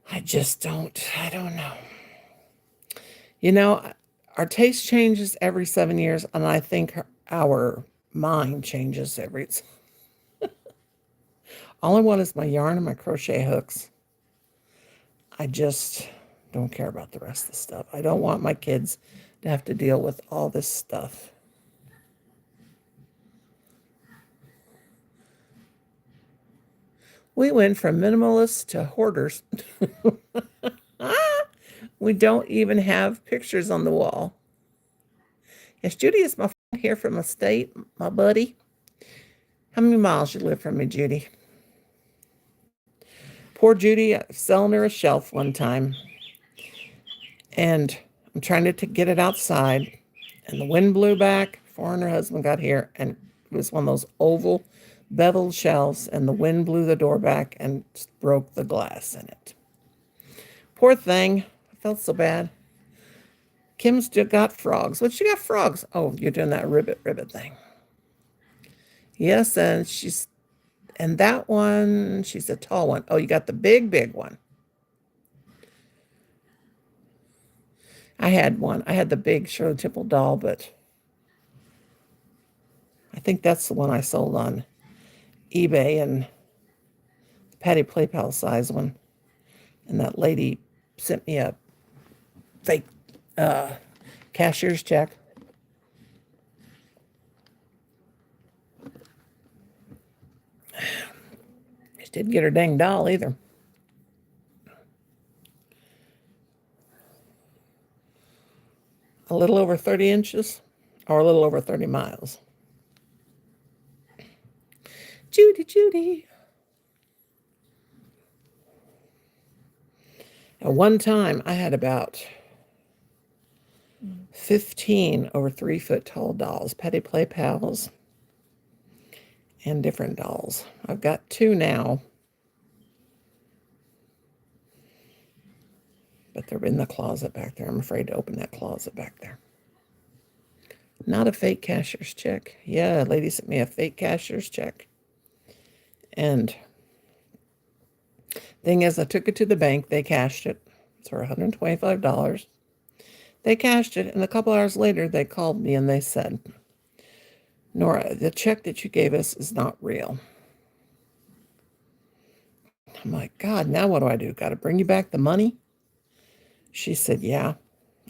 I don't know. You know, our taste changes every 7 years, and I think our mind changes every... All I want is my yarn and my crochet hooks. I just don't care about the rest of the stuff. I don't want my kids to have to deal with all this stuff. We went from minimalists to hoarders. We don't even have pictures on the wall. Yes, Judy is my friend here from the state, my buddy. How many miles you live from me, Judy? Poor Judy, I was selling her a shelf one time. And I'm trying to get it outside. And the wind blew back before her husband got here. And it was one of those oval beveled shelves. And the wind blew the door back and broke the glass in it. Poor thing. I felt so bad. Kim's got frogs. What, she got frogs? Oh, you're doing that ribbit thing. Yes, and that one, she's a tall one. Oh, you got the big one. I had one. I had the big Shirley Temple doll, but I think that's the one I sold on eBay, and the Patty Play Pal size one. And that lady sent me a fake Cashier's check. She didn't get her dang doll either. A little over 30 inches or a little over 30 miles. Judy, Judy. At one time, I had about 15 over 3 foot tall dolls, Petty Play Pals, and different dolls. I've got 2 now, but they're in the closet back there. I'm afraid to open that closet back there. Not a fake cashier's check. Yeah, a lady sent me a fake cashier's check. And thing is, I took it to the bank. They cashed it. It's for $125. They cashed it, and a couple hours later, they called me and they said, Nora, the check that you gave us is not real. I'm like, God, now what do I do? Got to bring you back the money? She said, yeah.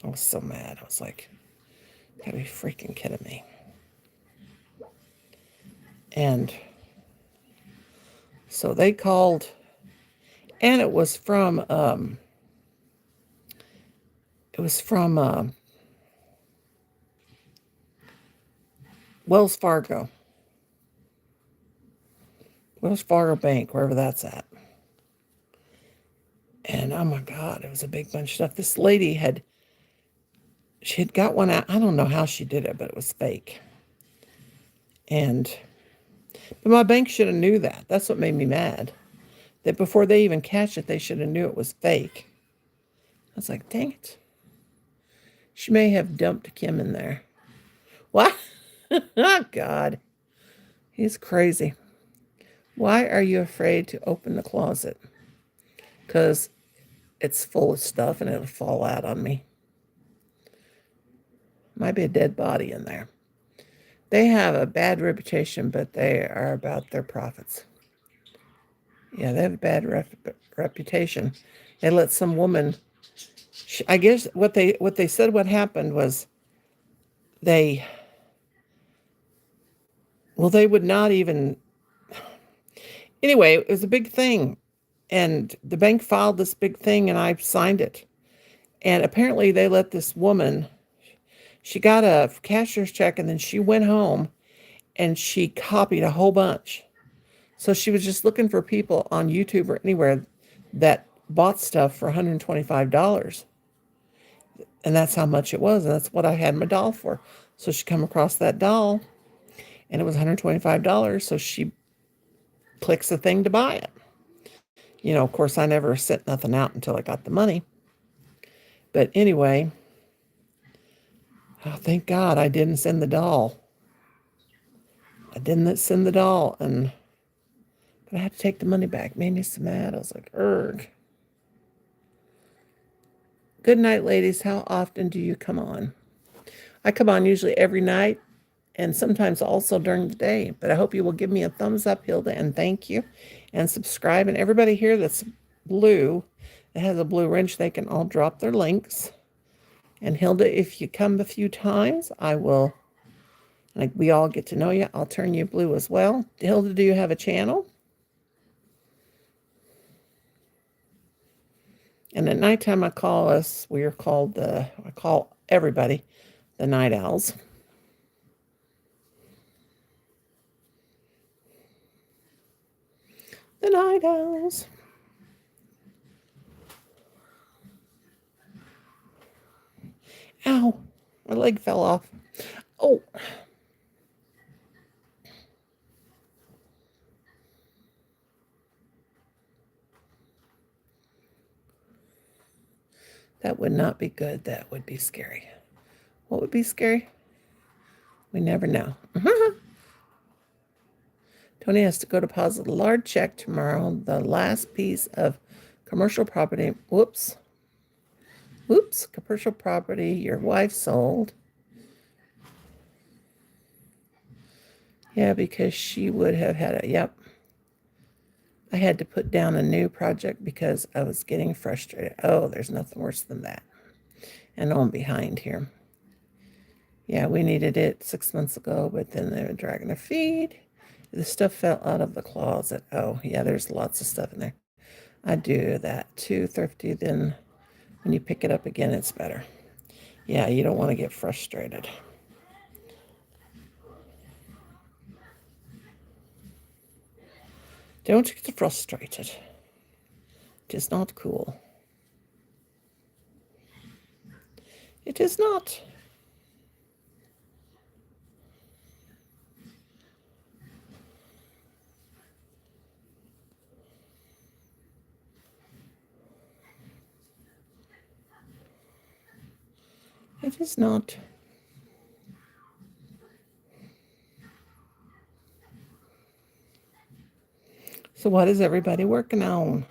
I was so mad. I was like, gotta be freaking kidding me. And so they called, and it was from Wells Fargo Bank, wherever that's at. And oh my God, it was a big bunch of stuff. This lady had got one out. I don't know how she did it, but it was fake. But my bank should have knew that. That's what made me mad. That before they even cashed it, they should have knew it was fake. I was like, dang it. She may have dumped Kim in there. What? Oh, God. He's crazy. Why are you afraid to open the closet? Because it's full of stuff and it'll fall out on me. Might be a dead body in there. They have a bad reputation, but they are about their profits. Yeah, they have a bad reputation. They let some woman... I guess what they said what happened was they would not even... Anyway, it was a big thing. And the bank filed this big thing and I signed it. And apparently they let this woman... She got a cashier's check and then she went home and she copied a whole bunch. So she was just looking for people on YouTube or anywhere that bought stuff for $125. And that's how much it was. And that's what I had my doll for. So she come across that doll and it was $125. So she clicks the thing to buy it. You know, of course, I never sent nothing out until I got the money. But anyway, oh, thank God I didn't send the doll. I didn't send the doll. But I had to take the money back. Made me so mad. I was like, erg. Good night, ladies. How often do you come on? I come on usually every night and sometimes also during the day. But I hope you will give me a thumbs up, Hilda, and thank you. And subscribe. And everybody here that's blue, that has a blue wrench, they can all drop their links. And Hilda, if you come a few times, I will, like we all get to know you, I'll turn you blue as well. Hilda, do you have a channel? And at nighttime, I call everybody the night owls. The night owls. Ow, my leg fell off. Oh. That would not be good. That would be scary. What would be scary? We never know. Tony has to go deposit a large check tomorrow. The last piece of commercial property. Whoops, commercial property your wife sold. Yeah, because she would have had it. Yep. I had to put down a new project because I was getting frustrated. Oh, there's nothing worse than that. And I'm behind here. Yeah, we needed it 6 months ago, but then they were dragging their feet. The stuff fell out of the closet. Oh, yeah, there's lots of stuff in there. I do that too, thrifty. Then when you pick it up again, it's better. Yeah, you don't want to get frustrated. Don't get frustrated. It is not cool. It is not. It is not. So what is everybody working on?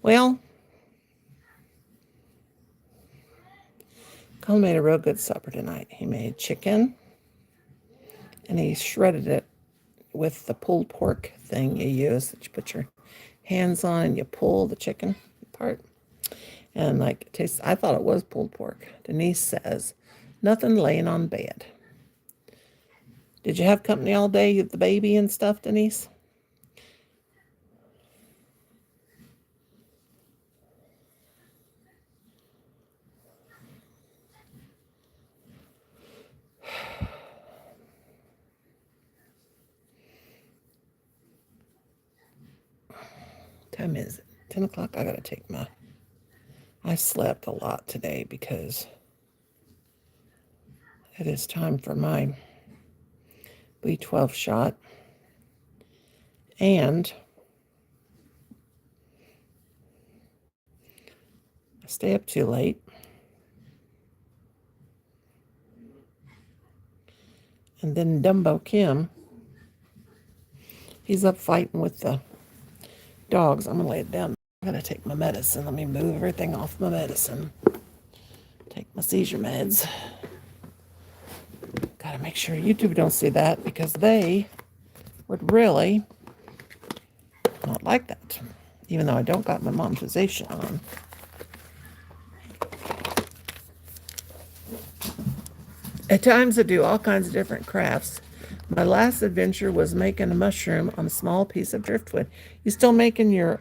Well, Colin made a real good supper tonight. He made chicken, and he shredded it with the pulled pork thing you use that you put your hands on and you pull the chicken part. And like it tastes, I thought it was pulled pork. Denise says, nothing laying on bed. Did you have company all day, the baby and stuff, Denise? Time is it? 10 o'clock. I gotta take my. I slept a lot today because it is time for my B12 shot. And I stay up too late. And then Dumbo Kim, he's up fighting with the dogs. I'm gonna lay it down. I'm gonna take my medicine. Let me move everything off my medicine. Take my seizure meds. Gotta make sure YouTube don't see that because they would really not like that. Even though I don't got my monetization on. At times I do all kinds of different crafts. My last adventure was making a mushroom on a small piece of driftwood. You still making your,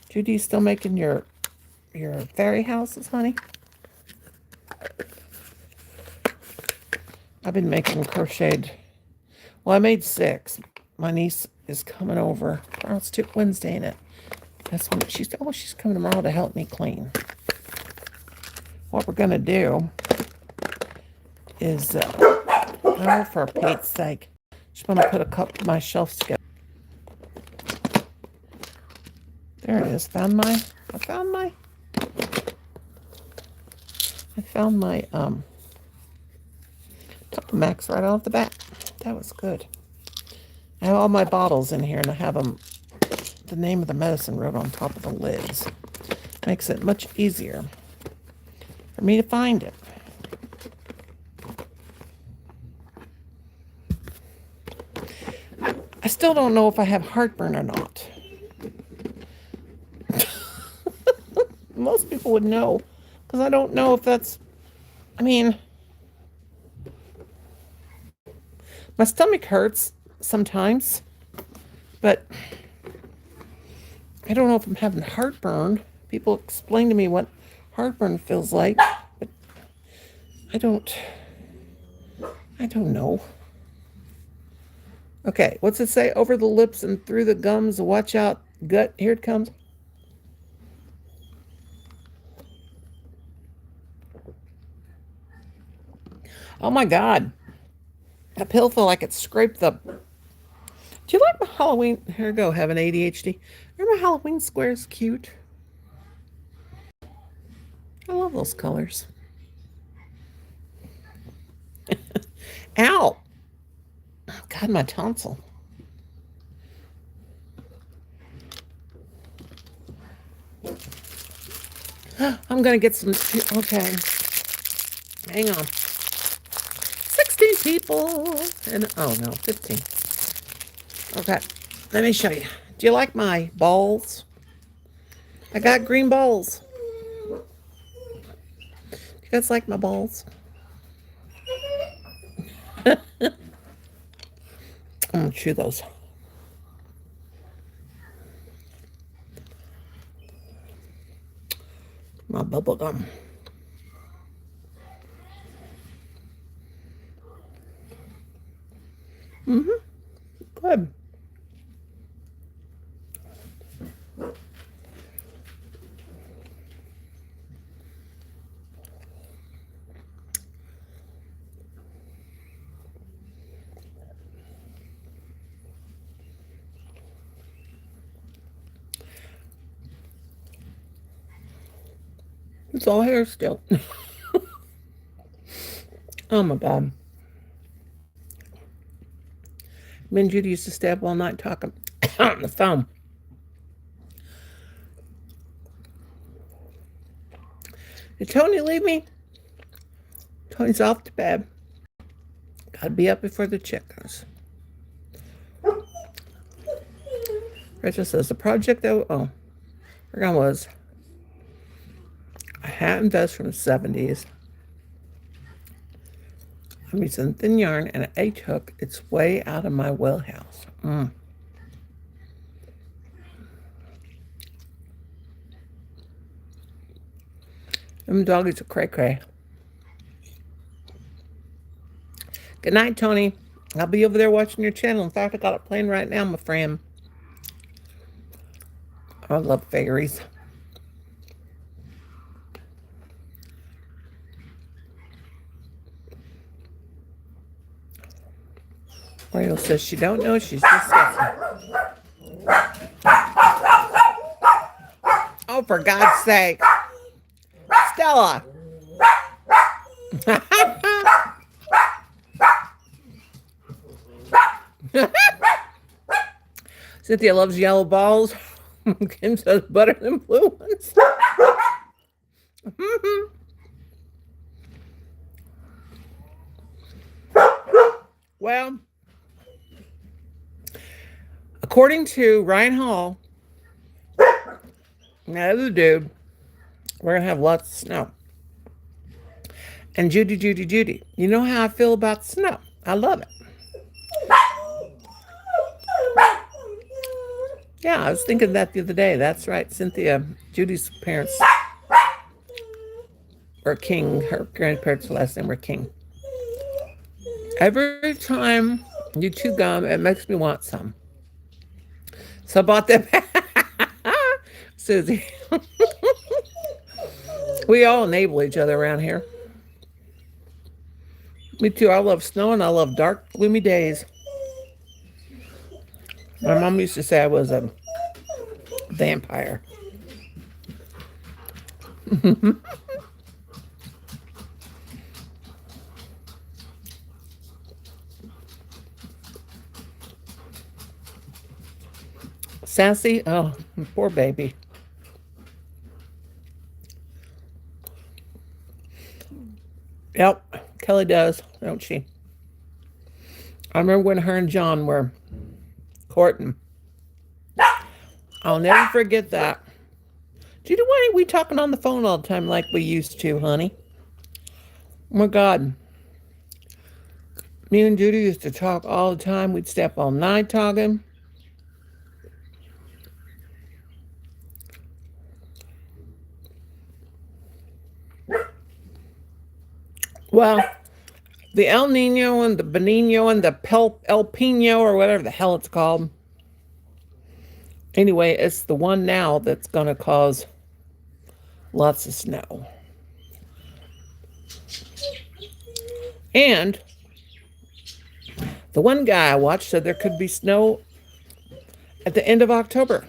Judy, you still making your fairy houses, honey? I've been making crocheted. Well, I made 6. My niece is coming over. Oh, it's Wednesday, ain't it? That's when she's coming tomorrow to help me clean. What we're gonna do is, oh, for Pete's sake, just want to put a couple of my shelves together. There it is. I found my Max right off the bat. That was good. I have all my bottles in here, and I have them, the name of the medicine wrote on top of the lids. Makes it much easier for me to find it. I still don't know if I have heartburn or not. Most people would know, because I don't know if that's, I mean, my stomach hurts sometimes, but I don't know if I'm having heartburn. People explain to me what heartburn feels like, but I don't know. Okay, what's it say? Over the lips and through the gums, watch out, gut. Here it comes. Oh my God. That pill felt like it scraped the... Do you like my Halloween? Here we go, having ADHD. Are my Halloween squares cute? I love those colors. Ow! Oh, God, my tonsil. I'm going to get some... Okay. Hang on. 16 people. And oh no, 15. Okay, let me show you. Do you like my balls? I got green balls. You guys like my balls? I'm gonna chew those. My bubble gum. Good. It's all hair still. Oh my God. Me and Judy used to stay up all night talking on the phone. Did Tony leave me? Tony's off to bed. Gotta be up before the chickens. Rachel says the project that forgot was a hat and vest from the 70s. I'm using thin yarn and an H hook. It's way out of my wheelhouse. Them doggies are cray-cray. Good night, Tony. I'll be over there watching your channel. In fact, I got it playing right now, my friend. I love fairies. Ariel says she don't know. She's disgusting. Oh, for God's sake. Stella. Cynthia loves yellow balls. Kim says better than blue ones. Well, according to Ryan Hall, another dude, we're going to have lots of snow. And Judy, you know how I feel about snow. I love it. Yeah, I was thinking that the other day. That's right, Cynthia. Judy's parents were King. Her grandparents' last name were King. Every time you chew gum, it makes me want some. So I bought them. Susie. We all enable each other around here. Me too. I love snow and I love dark, gloomy days. My mom used to say I was a vampire. Sassy? Oh, poor baby. Yep, Kelly does, don't she? I remember when her and John were courting. I'll never forget that. Judy, why ain't we talking on the phone all the time like we used to, honey? Oh my God. Me and Judy used to talk all the time. We'd stay up all night talking. Well, the El Nino and the Benino and the El Pino or whatever the hell it's called. Anyway, it's the one now that's going to cause lots of snow. And the one guy I watched said there could be snow at the end of October.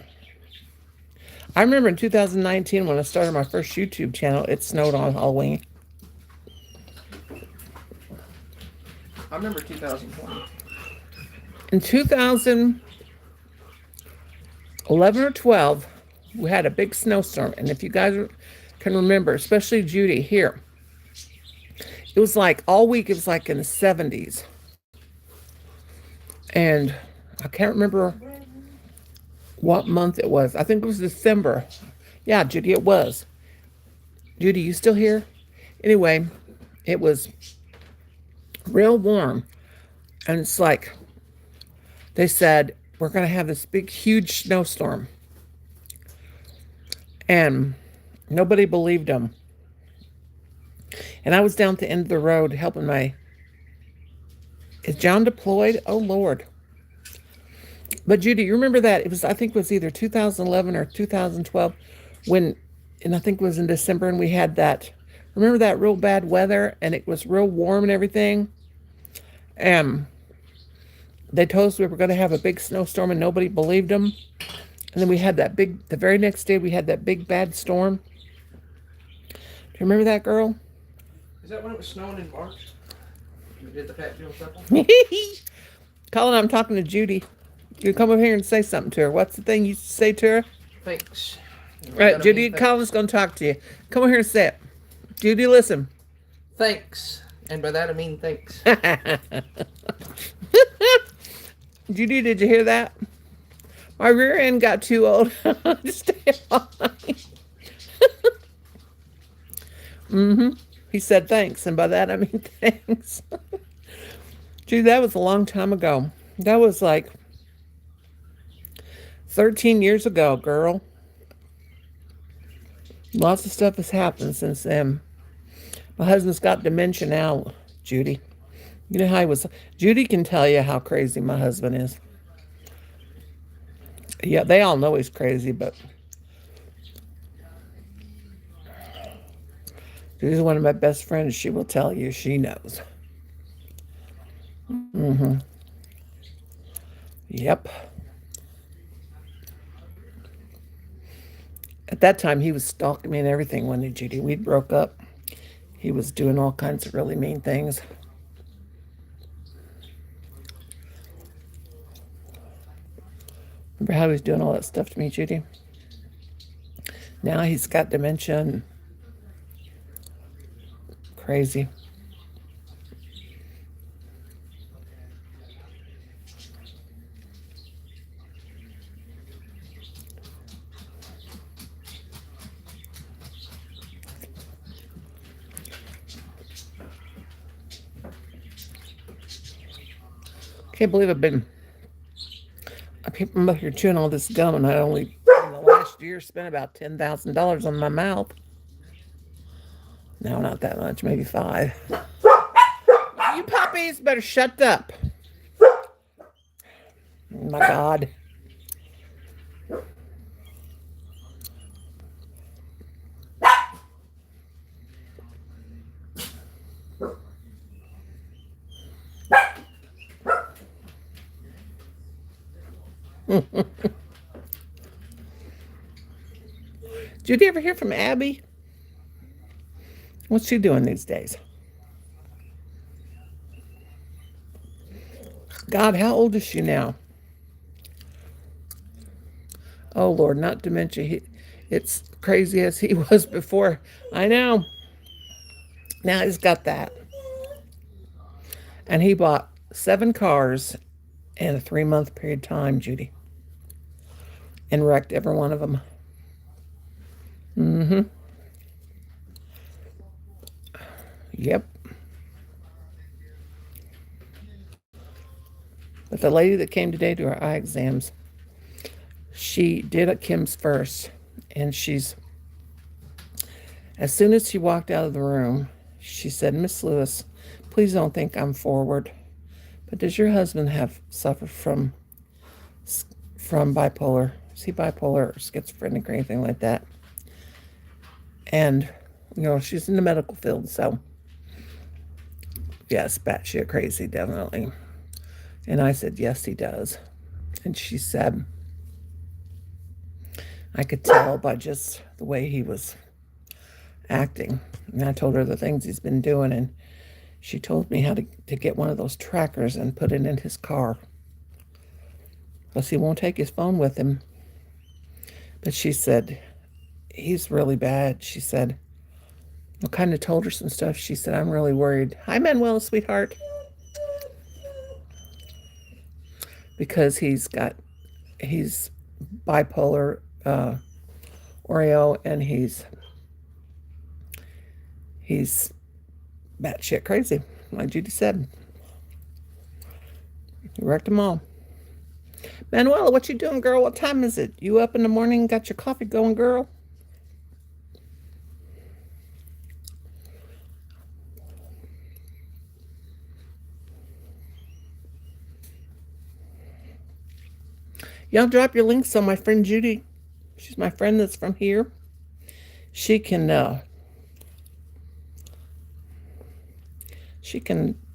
I remember in 2019 when I started my first YouTube channel, it snowed on Halloween. I remember 2020. In 2011 or 12, we had a big snowstorm. And if you guys can remember, especially Judy here, It was like all week, it was like in the 70s. And I can't remember what month it was. I think it was December. Yeah, Judy, it was. Judy, you still here? Anyway, it was real warm. And it's like they said, we're going to have this big, huge snowstorm. And nobody believed them. And I was down at the end of the road helping my. Is John deployed? Oh, Lord. But Judy, you remember that? It was, I think it was either 2011 or 2012 when, and I think it was in December, and we had that. Remember that real bad weather and it was real warm and everything? And they told us we were going to have a big snowstorm and nobody believed them. And then we had that big, the very next day we had that big bad storm. Do you remember that, girl? Is that when it was snowing in March? We did the Fat Jill Circle? Colin, I'm talking to Judy. You come over here and say something to her. What's the thing you say to her? Thanks. Right, Judy, Colin's going to talk to you. Come over here and say it. Judy, listen. Thanks. And by that I mean thanks. Judy, did you hear that? My rear end got too old to stay on. He said thanks, and by that I mean thanks. Gee, that was a long time ago. That was like 13 years ago, girl. Lots of stuff has happened since then. My husband's got dementia now, Judy. You know how he was. Judy can tell you how crazy my husband is. Yeah, they all know he's crazy, but Judy's one of my best friends. She will tell you. She knows. Yep. At that time, he was stalking me and everything when Judy, we broke up. He was doing all kinds of really mean things. Remember how he was doing all that stuff to me, Judy? Now he's got dementia and crazy. Can't believe I'm up here chewing all this gum, and I only, in the last year, spent about $10,000 on my mouth. No, not that much, maybe 5. You puppies better shut up. Oh my God. Did you ever hear from Abby? What's she doing these days? God, how old is she now? Oh, Lord, not dementia. It's crazy as he was before. I know. Now he's got that. And he bought 7 cars in a 3-month period of time, Judy. And wrecked every one of them. Yep. But the lady that came today to her eye exams, she did at Kim's first. And as soon as she walked out of the room, she said, Miss Lewis, please don't think I'm forward, but does your husband suffer from bipolar? Is he bipolar or schizophrenic or anything like that? And, she's in the medical field, so yes, batshit crazy, definitely. And I said, yes, he does. And she said, I could tell by just the way he was acting. And I told her the things he's been doing, and she told me how to get one of those trackers and put it in his car. Because he won't take his phone with him. But she said, he's really bad. She said, I kind of told her some stuff. She said, I'm really worried. Hi, Manuela, sweetheart. Because he's bipolar Oreo, and he's batshit crazy, like Judy said. He wrecked them all. Manuela, what you doing, girl? What time is it? You up in the morning, got your coffee going, girl? Y'all drop your links on my friend Judy. She's my friend that's from here. She can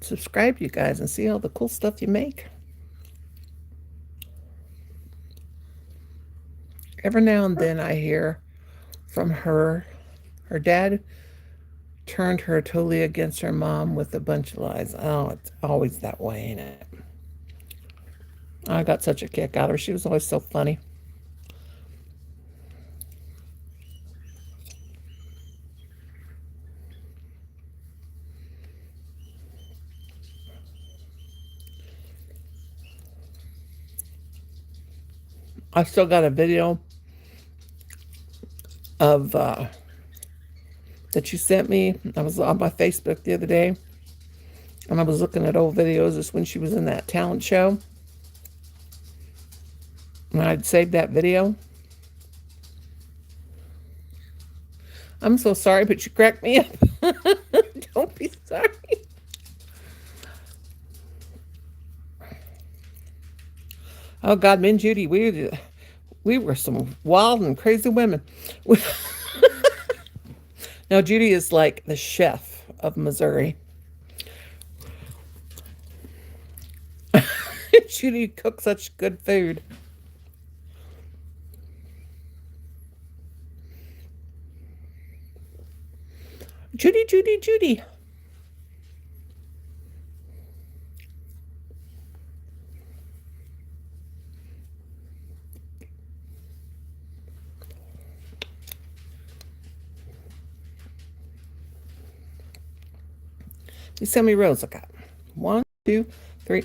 subscribe to you guys and see all the cool stuff you make. Every now and then I hear from her. Her dad turned her totally against her mom with a bunch of lies. Oh, it's always that way, ain't it? I got such a kick out of her. She was always so funny. I still got a video of that you sent me. I was on my Facebook the other day, and I was looking at old videos. Just when she was in that talent show, and I'd saved that video. I'm so sorry, but you cracked me up. Don't be sorry. Oh God, me and Judy, we were some wild and crazy women. Now Judy is like the chef of Missouri. Judy cooks such good food. Judy, Judy, Judy. You see how many rows I got? 1, 2, 3.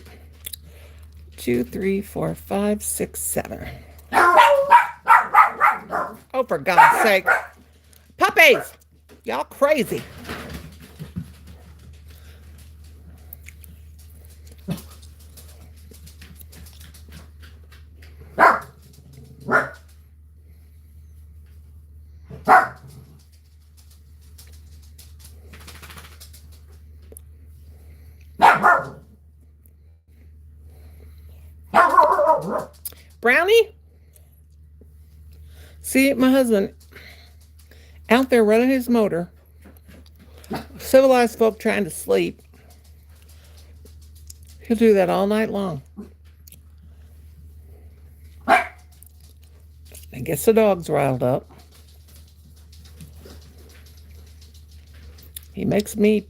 2, 3, 4, 5, 6, 7. Oh, for God's sake. Puppies! Y'all crazy. Brownie? See, my husband out there running his motor. Civilized folk trying to sleep. He'll do that all night long. And gets the dogs riled up. He makes me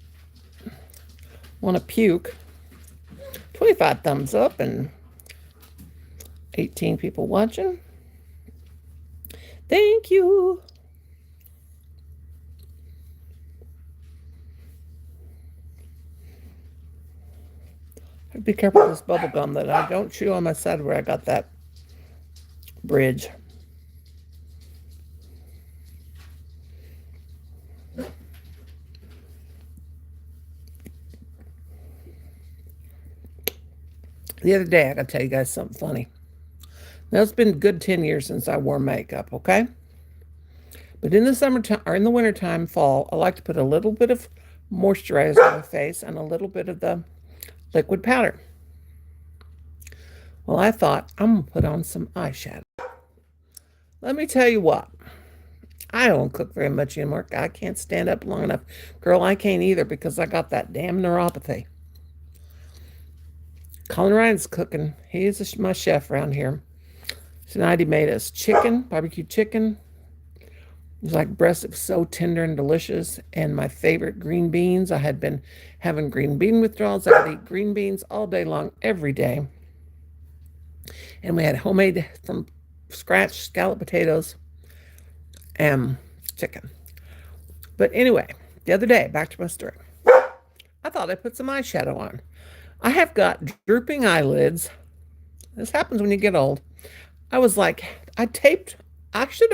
want to puke. 25 thumbs up and 18 people watching. Thank you. Be careful with this bubble gum that I don't chew on my side where I got that bridge. The other day, I got to tell you guys something funny. Now, it's been a good 10 years since I wore makeup, okay? But in the summertime, or in the wintertime, fall, I like to put a little bit of moisturizer on my face and a little bit of the liquid powder. Well, I thought, I'm going to put on some eyeshadow. Let me tell you what. I don't cook very much anymore. I can't stand up long enough. Girl, I can't either because I got that damn neuropathy. Colin Ryan's cooking. He is my chef around here. Tonight he made us chicken, barbecue chicken. It was like breast. It was so tender and delicious. And my favorite, green beans. I had been having green bean withdrawals. I could eat green beans all day long, every day. And we had homemade from scratch scalloped potatoes and chicken. But anyway, The other day, back to my story. I thought I put some eyeshadow on. I have got drooping eyelids. This happens when you get old. I was like, I should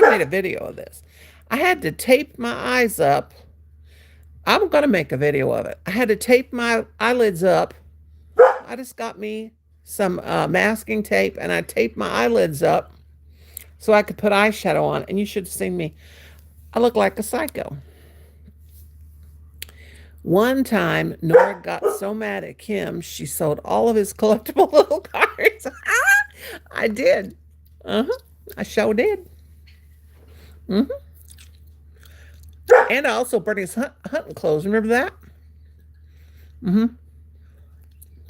have made a video of this. I had to tape my eyes up. I'm going to make a video of it. I had to tape my eyelids up. I just got me some masking tape and I taped my eyelids up so I could put eyeshadow on. And you should have seen me. I look like a psycho. One time, Nora got so mad at Kim, she sold all of his collectible little cards. I did. I sure did. And I also burned his hunting clothes. Remember that?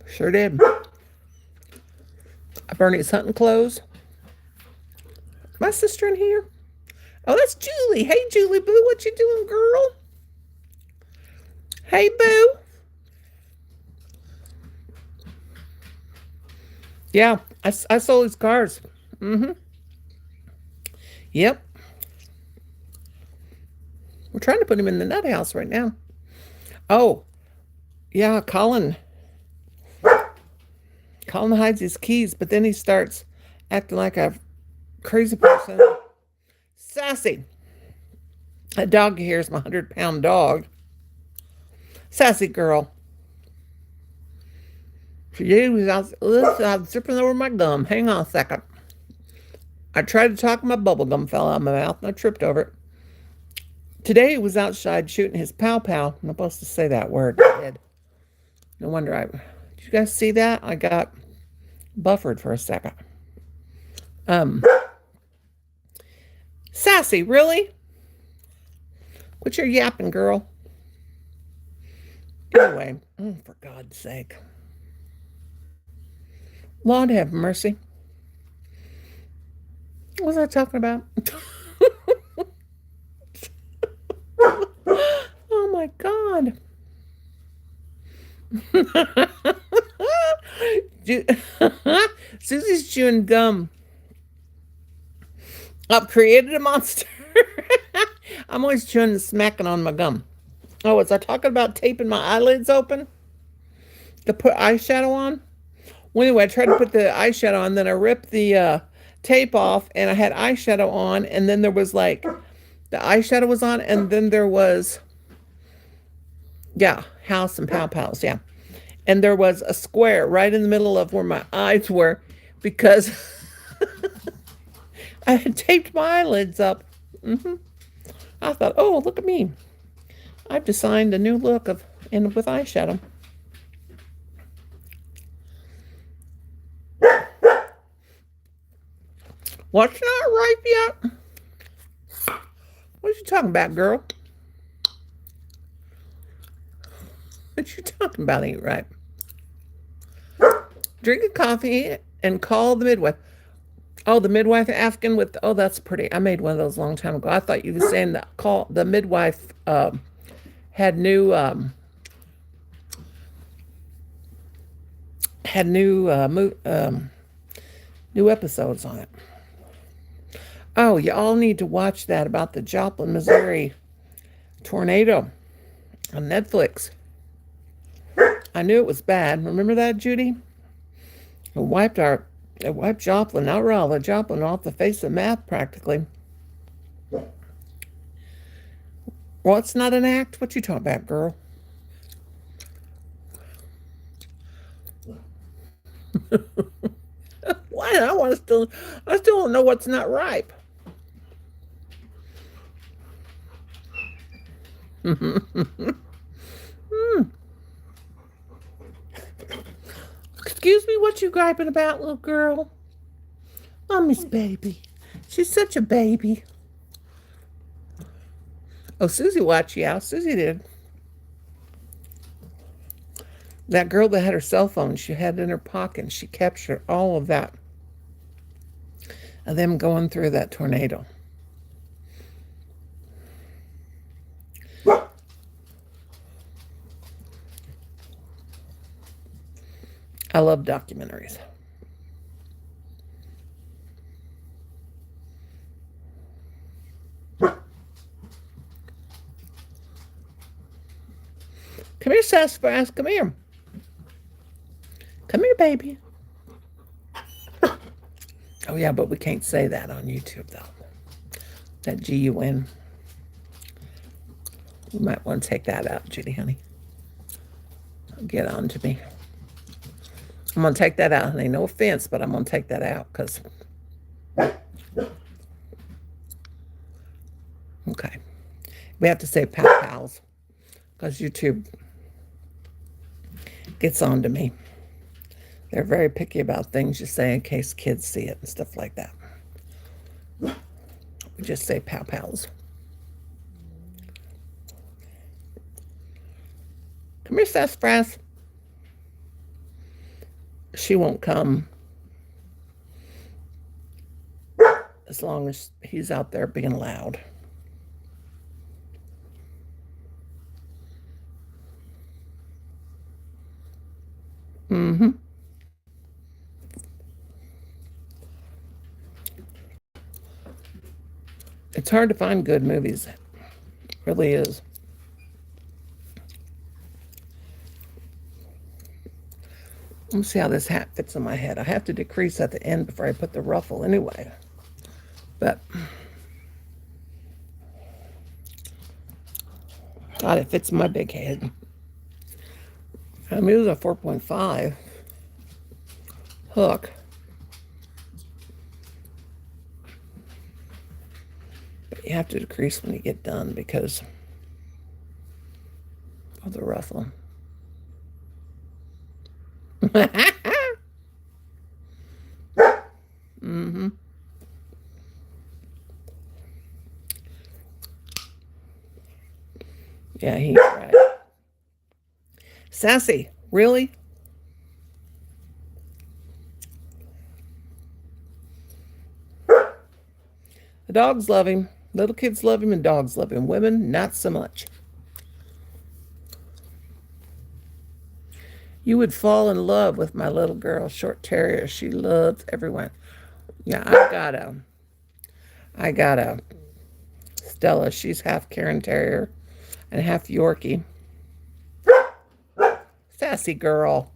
Sure did. I burned his hunting clothes. My sister in here? Oh, that's Julie. Hey, Julie Boo, what you doing, girl? Hey, Boo. Yeah, I sold his cars. Yep. We're trying to put him in the nut house right now. Oh, yeah, Colin hides his keys, but then he starts acting like a crazy person. Sassy. That dog here is my 100-pound dog. Sassy girl. She was out zipping over my gum. Hang on a second. I tried to talk, my bubble gum fell out of my mouth and I tripped over it. Today he was outside shooting his pow pow. I'm not supposed to say that word. I did. No wonder did you guys see that? I got buffered for a second. Sassy, really? Quit your yapping, girl. Anyway, for God's sake. Lord have mercy. What was I talking about? Oh my God. Susie's chewing gum. I've created a monster. I'm always chewing and smacking on my gum. Oh, was I talking about taping my eyelids open to put eyeshadow on? Well, anyway, I tried to put the eyeshadow on, then I ripped the tape off, and I had eyeshadow on, and then there was like, the eyeshadow was on, and then there was, yeah, house and pow-pows, yeah. And there was a square right in the middle of where my eyes were because I had taped my eyelids up. I thought, oh, look at me. I've designed a new look with eyeshadow. What's not ripe yet? What you talking about, girl? What you talking about ain't ripe? Drink a coffee and call the midwife. Oh, the midwife Afghan with, oh, that's pretty. I made one of those a long time ago. I thought you were saying that the midwife had new new episodes on it. Oh, you all need to watch that about the Joplin, Missouri tornado on Netflix. I knew it was bad. Remember that, Judy? It wiped Joplin, not Raleigh, Joplin off the face of math practically. Well, it's not an act. What you talking about, girl? Why? I still don't know what's not ripe. Excuse me, what you griping about, little girl? Oh, Miss Baby. She's such a baby. Oh, Susie watched you out. Susie did. That girl that had her cell phone, she had it in her pocket, and she captured all of that. Of them going through that tornado. I love documentaries. Sassafras. Come here. Come here, baby. Oh, yeah, but we can't say that on YouTube, though. That G-U-N. You might want to take that out, Judy, honey. Get on to me. I'm going to take that out, honey. No offense, but I'm going to take that out because... Okay. We have to say pals because YouTube gets on to me. They're very picky about things you say in case kids see it and stuff like that. We just say pals. Come here, Sassafras. She won't come as long as he's out there being loud. Mm-hmm. It's hard to find good movies. It really is. Let me see how this hat fits on my head. I have to decrease at the end before I put the ruffle anyway. But God, it fits my big head. I mean, it was a 4.5 hook. But you have to decrease when you get done because of the ruffle. Mm-hmm. Yeah, he's right. Sassy, really? The dogs love him. Little kids love him and dogs love him. Women, not so much. You would fall in love with my little girl, short terrier. She loves everyone. Yeah, I got a Stella. She's half Cairn Terrier and half Yorkie. Sassy girl.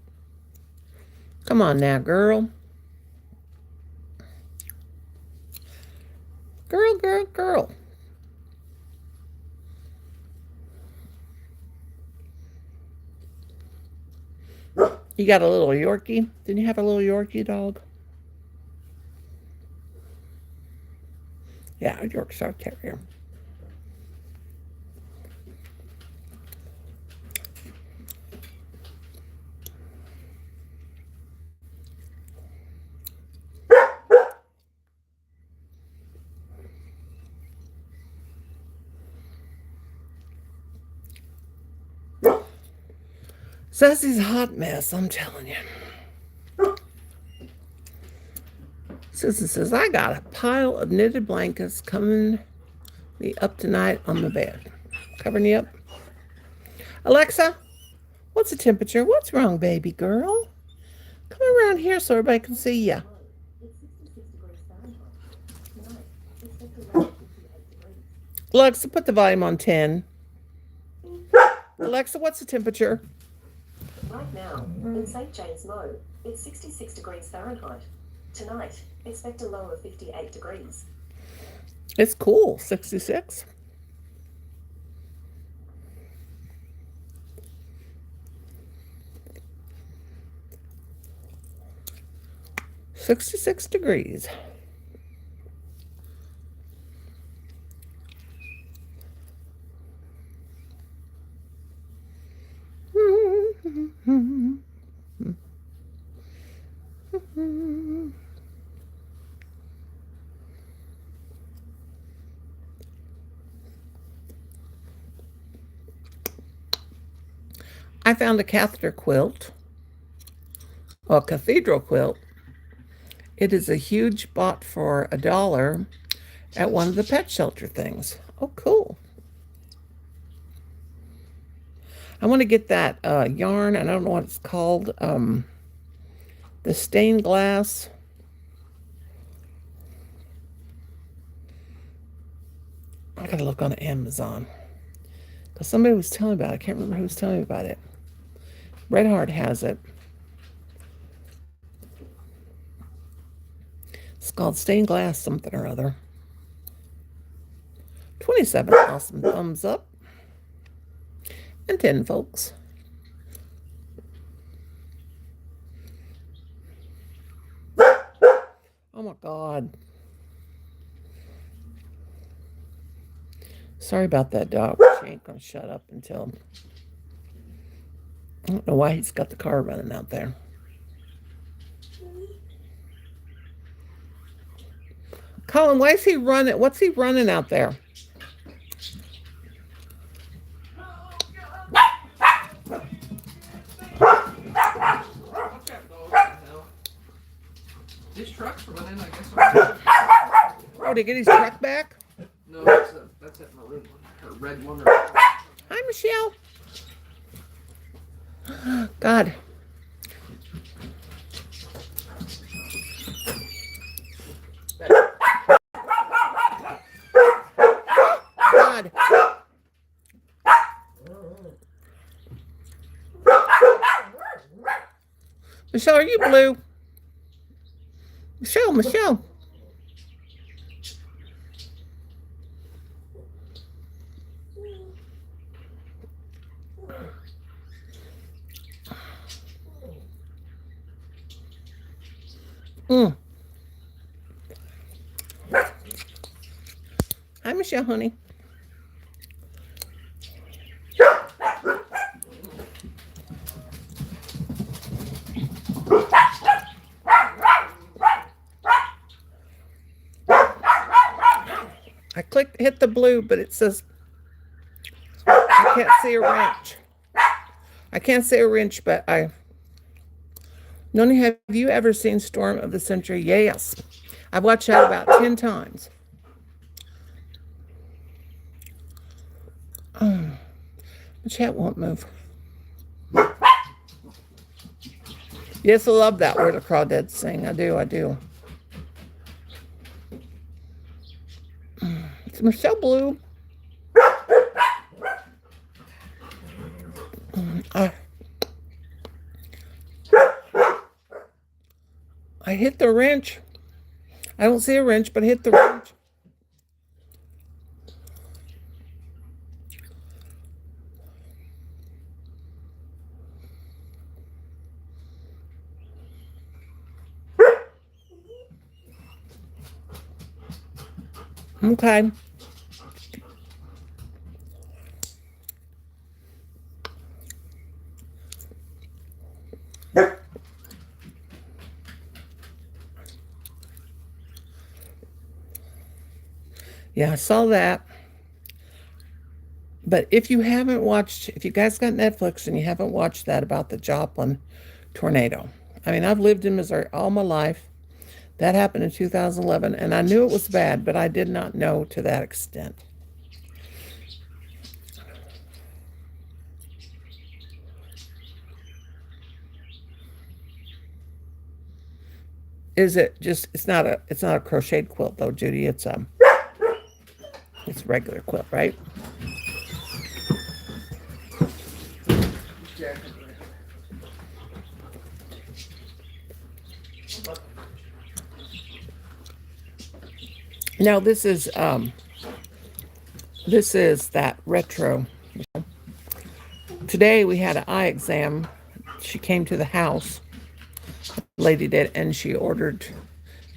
Come on now, girl. Girl, girl, girl. You got a little Yorkie? Didn't you have a little Yorkie dog? Yeah, a Yorkshire Terrier. Sassy's a hot mess, I'm telling you. Susan says, I got a pile of knitted blankets coming me up tonight on the bed. Covering you up. Alexa, what's the temperature? What's wrong, baby girl? Come around here so everybody can see you. Alexa, put the volume on 10. Alexa, what's the temperature? Right now, in St. James Low, it's 66 degrees Fahrenheit. Tonight, expect a low of 58 degrees. It's cool, 66. $66 degrees. I found a catheter quilt, or a cathedral quilt. It is a huge bought for $1 at one of the pet shelter things. Oh, cool. I want to get that yarn. I don't know what it's called. The stained glass. I gotta look on Amazon because somebody was telling me about it. I can't remember who was telling me about it. Red Heart has it. It's called Stained Glass something or other. 27 awesome thumbs up. And 10 folks. Oh my God. Sorry about that dog. She ain't gonna shut up until... I don't know why he's got the car running out there. Colin, why is he running? What's he running out there? These trucks are running, I guess. Oh, did he get his truck back? No, that's that maroon one. Or red one. Hi, Michelle. God. God. Michelle, are you blue? Michelle. Hi, Michelle, honey. I hit the blue, but it says I can't see a wrench. I can't see a wrench, but Noni, have you ever seen Storm of the Century? Yes. I've watched that about 10 times. The chat won't move. Yes, I love that Where the Crawdads Sing. I do. It's Michelle Blue. I hit the wrench. I don't see a wrench, but I hit the wrench. Okay. Yeah, I saw that. But if you guys got Netflix and you haven't watched that about the Joplin tornado. I mean, I've lived in Missouri all my life. That happened in 2011, and I knew it was bad, but I did not know to that extent. Is it just, it's not a crocheted quilt though, Judy. It's a regular quilt, right? Now this is that retro. Today we had an eye exam. She came to the house, the lady did, and she ordered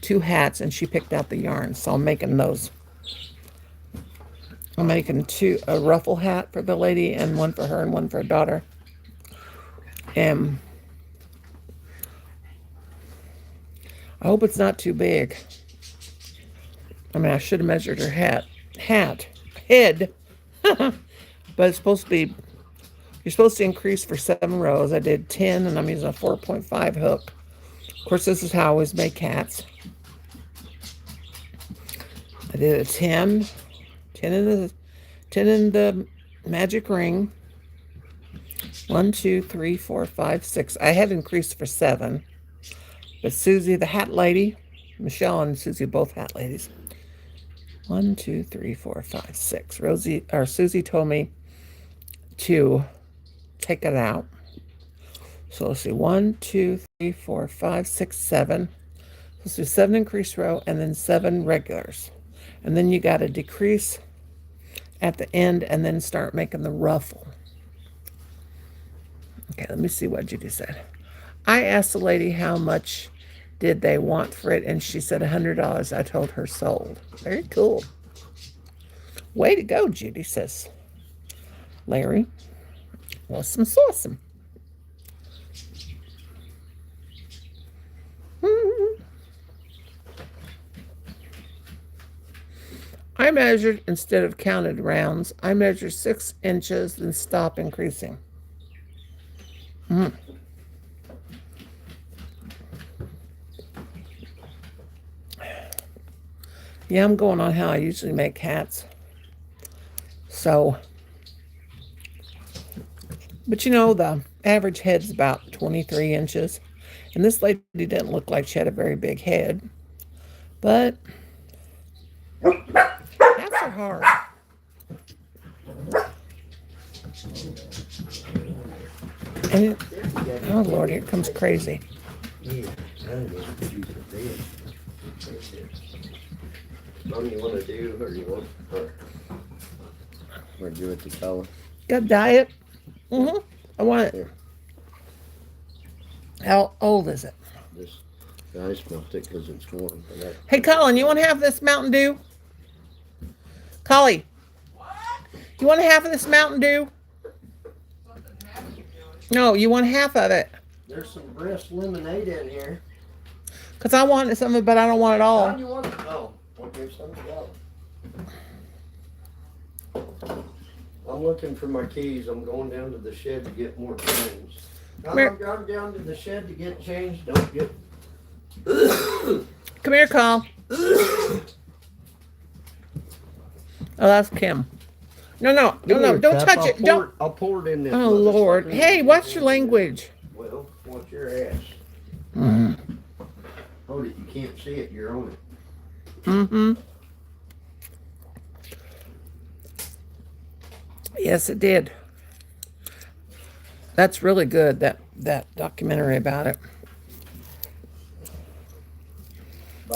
2 hats and she picked out the yarn. So I'm making those. I'm making a ruffle hat for the lady and one for her and one for her daughter. And I hope it's not too big. I mean, I should have measured her head, but it's supposed to be, you're supposed to increase for 7 rows. I did 10, and I'm using a 4.5 hook. Of course, this is how I always make hats. I did a 10 in the magic ring. 1, 2, 3, 4, 5, 6. I had increased for 7. But Susie, the hat lady, Michelle and Susie, both hat ladies. 1, 2, 3, 4, 5, 6. Susie told me to take it out. So let's see, 1, 2, 3, 4, 5, 6, 7. Let's do 7 increase row and then 7 regulars. And then you got to decrease at the end and then start making the ruffle. Okay, let me see what Judy said. I asked the lady how much did they want for it, and she said $100. I told her sold. Very cool. Way to go, Judy, says Larry. Awesome sauceum. I measured instead of counted rounds. I measured 6 inches, then stop increasing. Yeah, I'm going on how I usually make hats. So, but you know, the average head's about 23 inches. And this lady didn't look like she had a very big head. But hats are hard. And oh Lord, here comes crazy. Yeah, I don't know if you could do it. What you want to do, or you want, or do it the color? Got diet? I want it. How old is it? This I smelled it because it's warm. Hey, Colin, you want half of this Mountain Dew? Collie, you want half of this Mountain Dew? No, you want half of it. There's some breast lemonade in here. Because I want some of it, but I don't want it all. How do you want it? Oh, okay, some of that. I'm looking for my keys. I'm going down to the shed to get more change. I'm going down to the shed to get change. Don't get. Come here, Carl. Oh, that's Kim. No, don't touch it. Don't. I'll pour it in this. Oh, Lord. Hey, what's your language? Well, what's your ass? Hold it. You can't see it. You're on it. Yes, it did. That's really good, that documentary about it.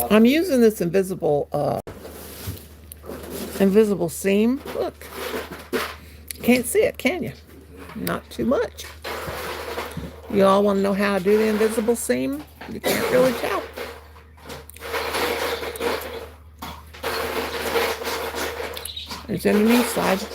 I'm using this invisible seam. Look. Can't see it, can you? Not too much. You all want to know how I do the invisible seam? You can't really tell. It's underneath side.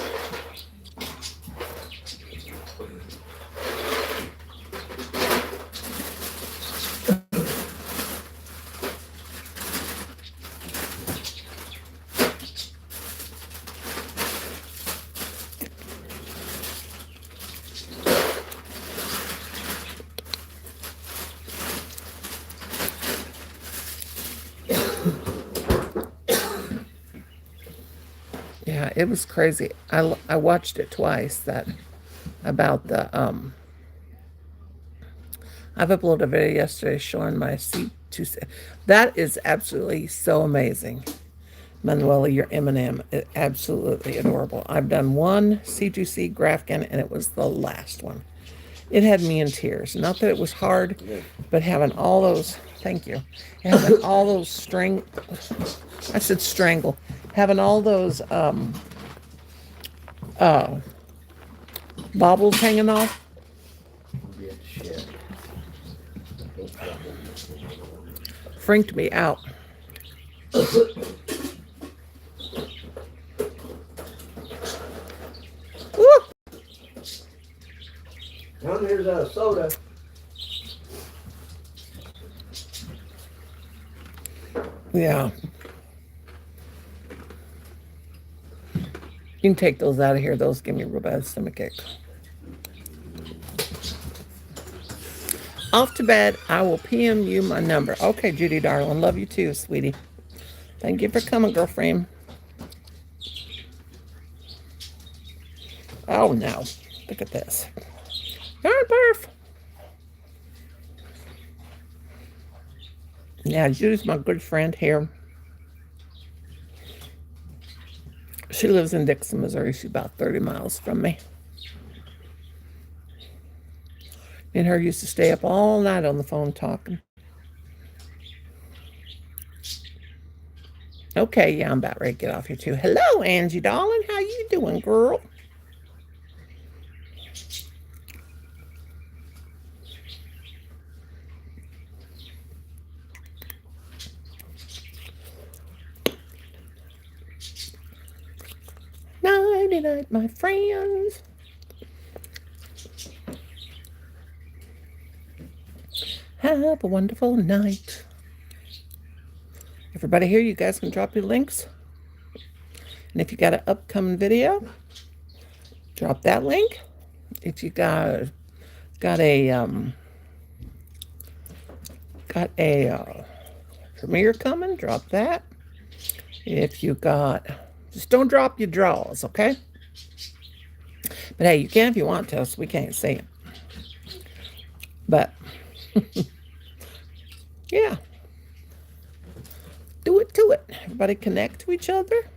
Yeah, it was crazy. I watched it twice. That about the I've uploaded a video yesterday showing my C2C. That is absolutely so amazing. Manuela, your M&M, absolutely adorable. I've done one C2C Grafkin, and it was the last one. It had me in tears. Not that it was hard, but having all those, thank you, having all those I said strangle, having all those bobbles hanging off. Freaked me out. Woo! Now there's a soda. Yeah. You can take those out of here. Those give me a real bad stomach ache. Off to bed. I will PM you my number. Okay, Judy, darling. Love you too, sweetie. Thank you for coming, girlfriend. Oh, no. Look at this. Yarn perf. Yeah, Judy's my good friend here. She lives in Dixon, Missouri. She's about 30 miles from me. Me and her used to stay up all night on the phone talking. Okay, yeah, I'm about ready to get off here too. Hello, Angie, darling. How you doing, girl? Nighty night, my friends. Have a wonderful night. Everybody here, you guys can drop your links. And if you got an upcoming video, drop that link. If you got a premiere coming, drop that. If you got, just don't drop your draws, okay? But hey, you can if you want to, so we can't see it. But yeah, do it to it. Everybody connect to each other.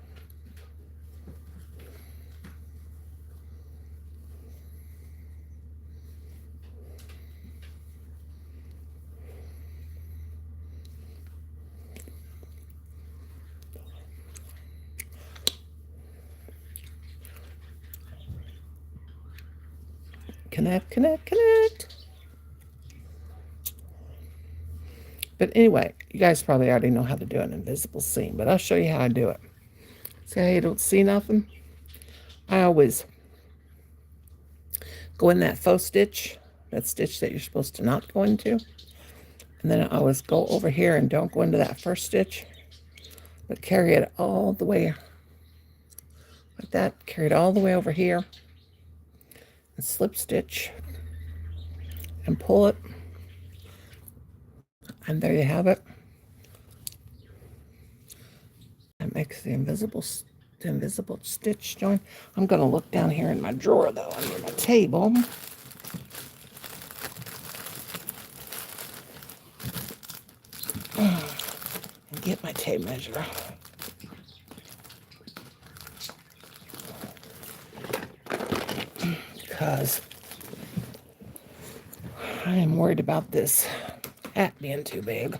Connect, connect, connect. But anyway, you guys probably already know how to do an invisible seam, but I'll show you how I do it. See how you don't see nothing? I always go in that faux stitch, that stitch that you're supposed to not go into. And then I always go over here and don't go into that first stitch, but carry it all the way like that. Carry it all the way over here and slip stitch and pull it. And there you have it. That makes the invisible stitch join. I'm going to look down here in my drawer, though, under my table. And get my tape measure. Because I am worried about this hat being too big.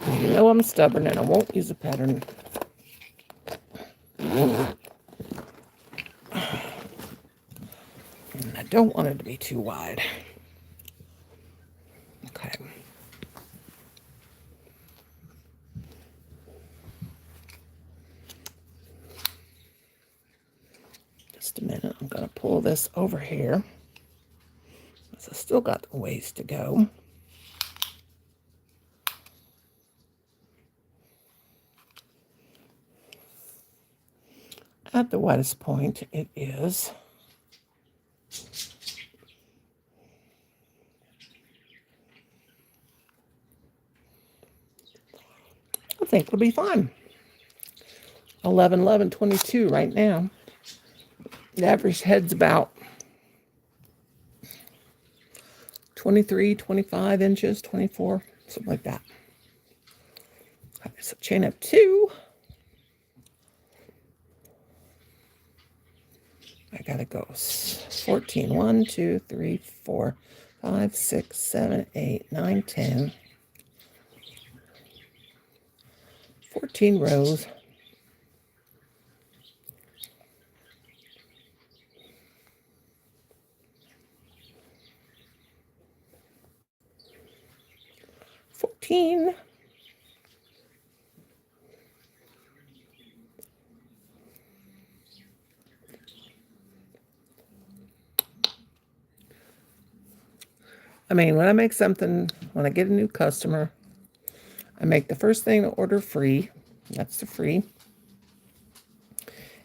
You know I'm stubborn and I won't use a pattern. And I don't want it to be too wide. Okay. Just a minute. I'm going to pull this over here. So I still got a ways to go. At the widest point, it is I think it'll be fine. 11, 11, 22 right now. The average head's about 23, 25 inches, 24, something like that. Okay, so chain up 2. I gotta go 14. 1, 2, 3, 4, 5, 6, 7, 8, 9, 10. 14 rows. I mean, when I make something, when I get a new customer, I make the first thing to order free. That's the free.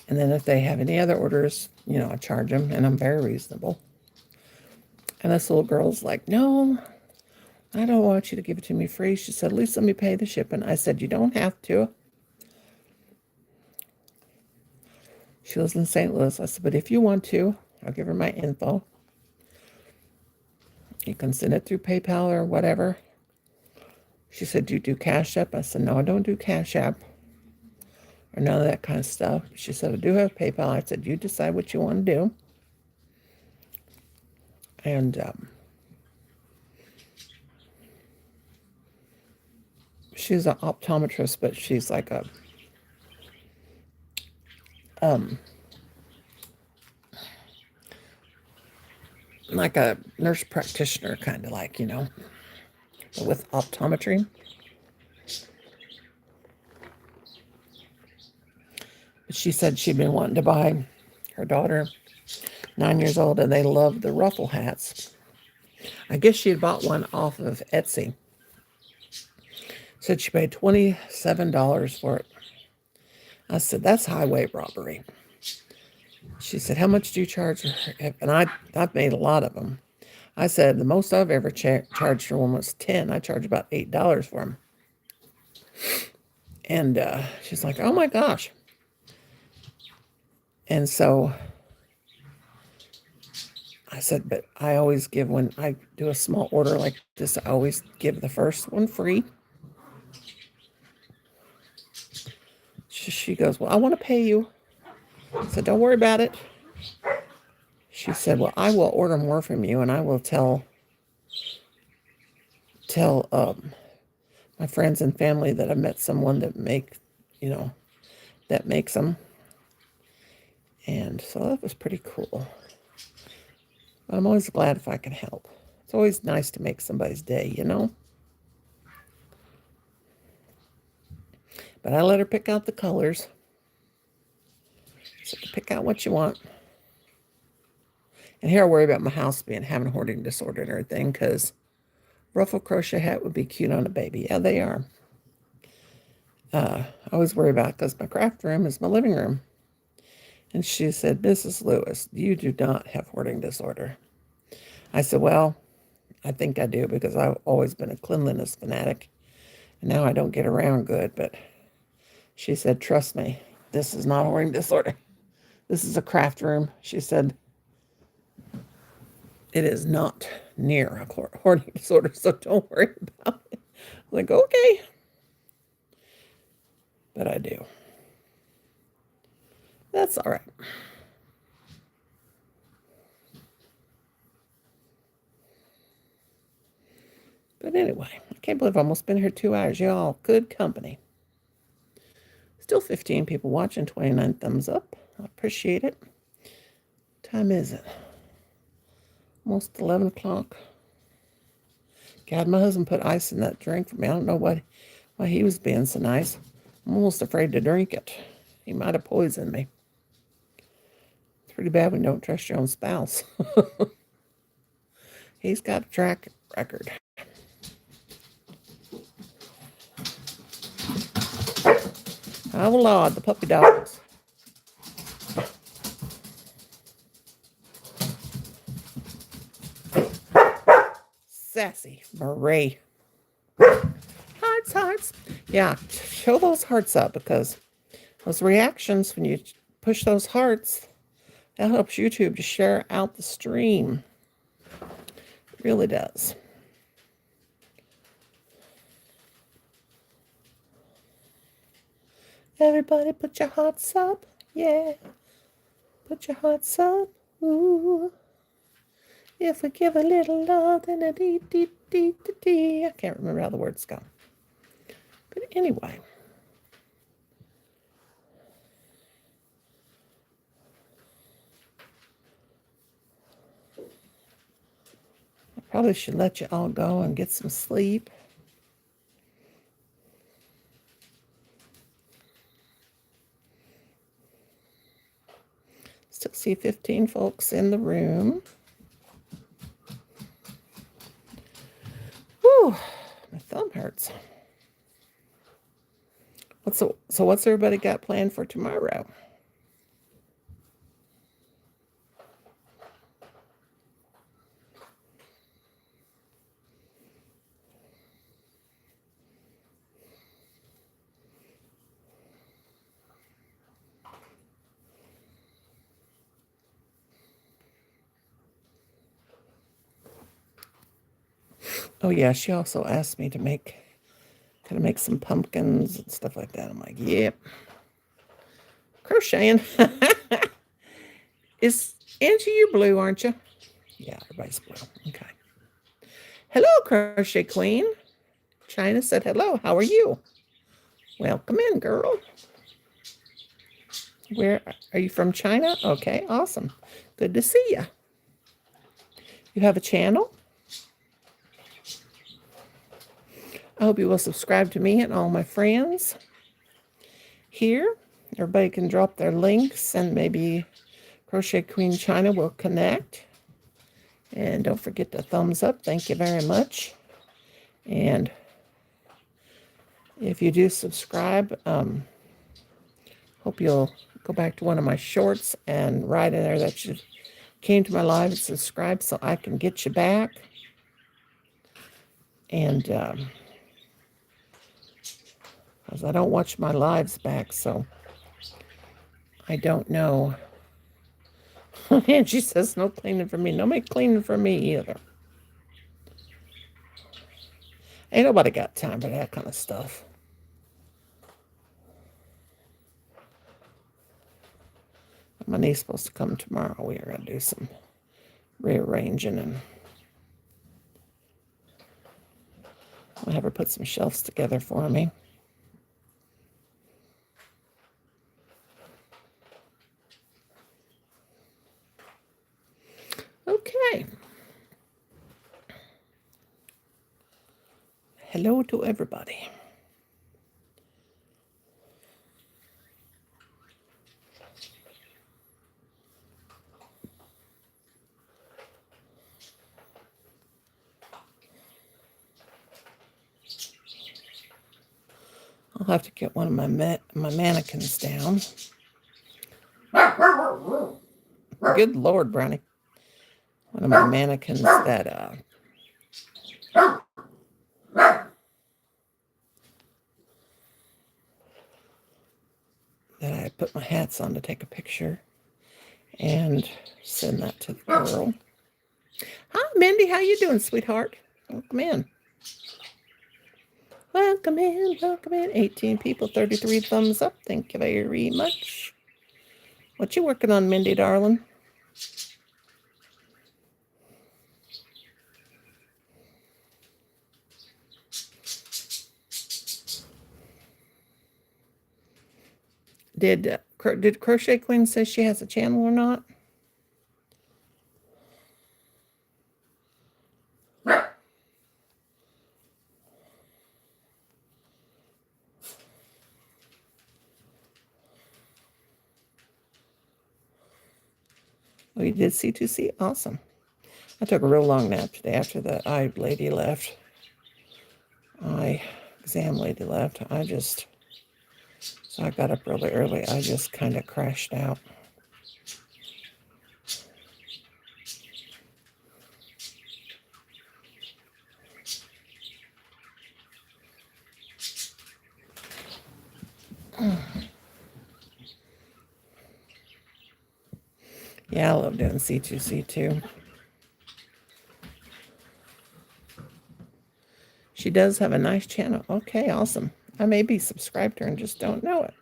And then if they have any other orders, you know, I charge them, and I'm very reasonable. And this little girl's like, no, I don't want you to give it to me free. She said, at least let me pay the shipping. I said, you don't have to. She lives in St. Louis. I said, but if you want to, I'll give her my info. You can send it through PayPal or whatever. She said, do you do Cash App? I said, no, I don't do Cash App or none of that kind of stuff. She said, I do have PayPal. I said, you decide what you want to do. And she's an optometrist, but she's like a nurse practitioner, kind of like, with optometry. But she said she'd been wanting to buy her daughter, 9 years old, and they love the ruffle hats. I guess she had bought one off of Etsy. Said she paid $27 for it. I said, that's highway robbery. She said, how much do you charge? And I've made a lot of them. I said, the most I've ever charged for one was $10. I charge about $8 for them. And she's like, oh my gosh. And so I said, but I always give, when I do a small order like this, I always give the first one free. She goes, well, I want to pay you. I said, don't worry about it. She said, well, I will order more from you, and I will tell my friends and family that I met someone that makes them. And so that was pretty cool. But I'm always glad if I can help. It's always nice to make somebody's day, But I let her pick out the colors. So pick out what you want. And here I worry about my house having a hoarding disorder and everything, because ruffle crochet hat would be cute on a baby. Yeah, they are. I always worry about it because my craft room is my living room. And she said, Mrs. Lewis, you do not have hoarding disorder. I said, well, I think I do, because I've always been a cleanliness fanatic. And now I don't get around good. But she said, trust me, this is not hoarding disorder. This is a craft room. She said, it is not near a hoarding disorder, so don't worry about it. I'm like, okay. But I do. That's all right. But anyway, I can't believe I've almost been here 2 hours. Y'all, good company. Still 15 people watching, 29 thumbs up. I appreciate it. What time is it? Almost 11 o'clock. God, my husband put ice in that drink for me. I don't know why he was being so nice. I'm almost afraid to drink it. He might have poisoned me. It's pretty bad when you don't trust your own spouse. He's got a track record. Oh, Lord, the puppy dogs. Sassy Marie. Hearts. Yeah, show those hearts up, because those reactions, when you push those hearts, that helps YouTube to share out the stream. It really does. Everybody put your hearts up. Yeah. Put your hearts up. Ooh. If we give a little love, then a dee dee dee dee dee. I can't remember how the words go. But anyway. I probably should let you all go and get some sleep. Still see 15 folks in the room. Whew, my thumb hurts. So what's everybody got planned for tomorrow? Oh yeah, she also asked me to make some pumpkins and stuff like that. I'm like, yep. Crocheting. Is Angie, you blue, aren't you? Yeah, everybody's blue. Okay. Hello, Crochet Queen. China said hello. How are you? Welcome in, girl. Where are you from? China? Okay, awesome. Good to see you. You have a channel? I hope you will subscribe to me and all my friends here. Everybody can drop their links and maybe Crochet Queen China will connect. And don't forget the thumbs up. Thank you very much. And if you do subscribe, hope you'll go back to one of my shorts and write in there that you came to my live and subscribed so I can get you back. And because I don't watch my lives back, so I don't know. And she says no cleaning for me. Nobody cleaning for me either. Ain't nobody got time for that kind of stuff. My niece is supposed to come tomorrow. We are going to do some rearranging and I'll have her put some shelves together for me. Okay. Hello to everybody. I'll have to get one of my mannequins down. Good Lord, Brownie. One of my mannequins that I put my hats on to take a picture and send that to the girl. Hi, Mindy. How you doing, sweetheart? Welcome in. Welcome in. Welcome in. 18 people, 33 thumbs up. Thank you very much. What you working on, Mindy, darling? Did Crochet Queen say she has a channel or not? Oh, you did C2C? Awesome. I took a real long nap today after the eye lady left. Eye exam lady left. So I got up really early. I just kind of crashed out. Yeah, I love doing C2C too. She does have a nice channel. Okay, awesome. I may be subscribed to her and just don't know it.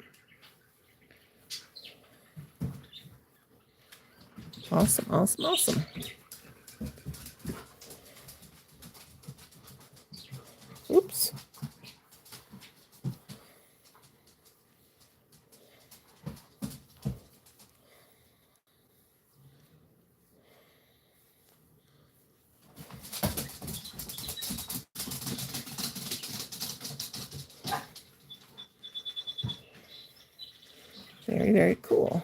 Awesome, awesome, awesome. Oops. Very, very cool.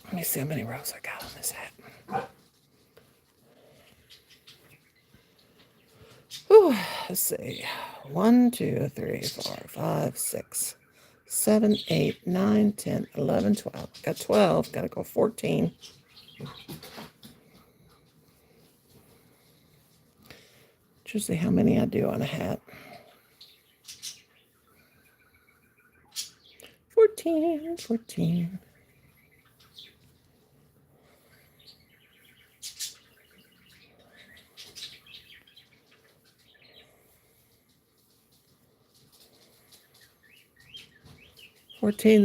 Let me see how many rows I got on this hat. Whew, let's see. 1, 2, 3, 4, 5, 6, 7, 8, 9, 10, 11, 12. Got 12. Got to go 14. Just see how many I do on a hat. 14, 14.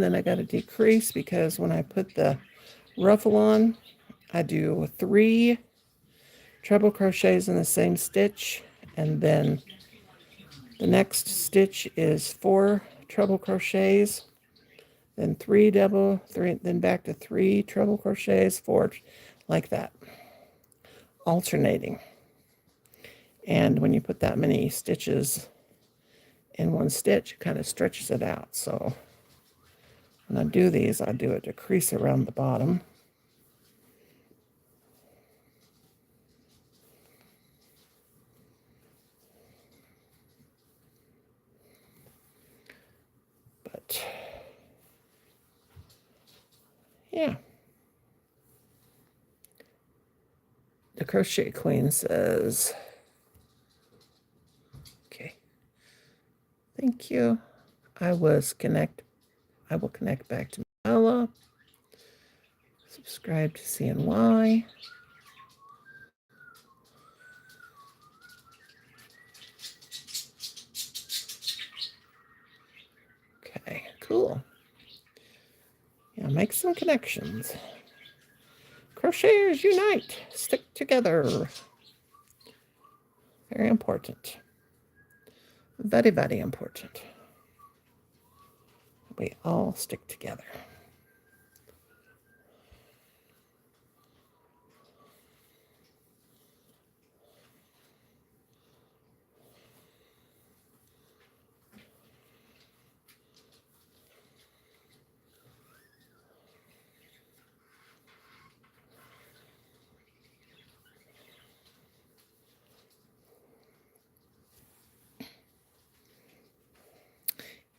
Then I got to decrease because when I put the ruffle on, I do 3 treble crochets in the same stitch, and then the next stitch is 4 treble crochets, then 3 double, 3, then back to 3 treble crochets, 4, like that, alternating. And when you put that many stitches in one stitch, it kind of stretches it out. So when I do these, I do a decrease around the bottom. But yeah. The Crochet Queen says, okay, thank you. I will connect back to Ella. Subscribe to CNY. Okay, cool. Yeah, make some connections. Crocheters unite, stick together. Very important. Very, very important. We all stick together.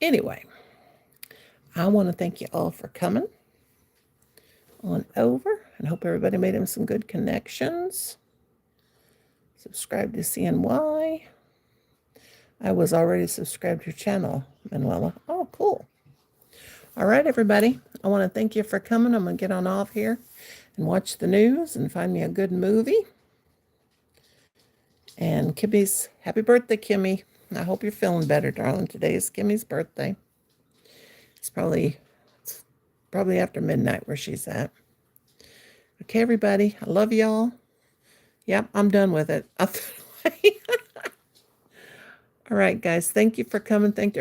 Anyway, I want to thank you all for coming on over, and hope everybody made them some good connections. Subscribe to CNY. I was already subscribed to your channel, Manuela. Oh, cool. All right, everybody. I want to thank you for coming. I'm going to get on off here and watch the news and find me a good movie. And Kimmy's, happy birthday, Kimmy. I hope you're feeling better, darling. Today is Kimmy's birthday. It's probably after midnight where she's at. Okay, everybody. I love y'all. Yep, I'm done with it. All right, guys. Thank you for coming. Thanks to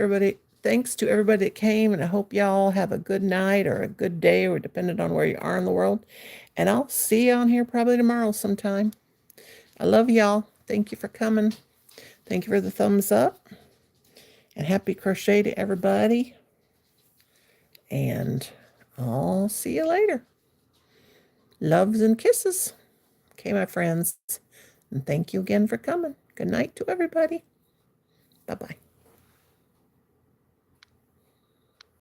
everybody that came, and I hope y'all have a good night or a good day, or depending on where you are in the world. And I'll see you on here probably tomorrow sometime. I love y'all. Thank you for coming. Thank you for the thumbs up. And happy crochet to everybody. And I'll see you later. Loves and kisses. Okay, my friends. And thank you again for coming. Good night to everybody. Bye-bye.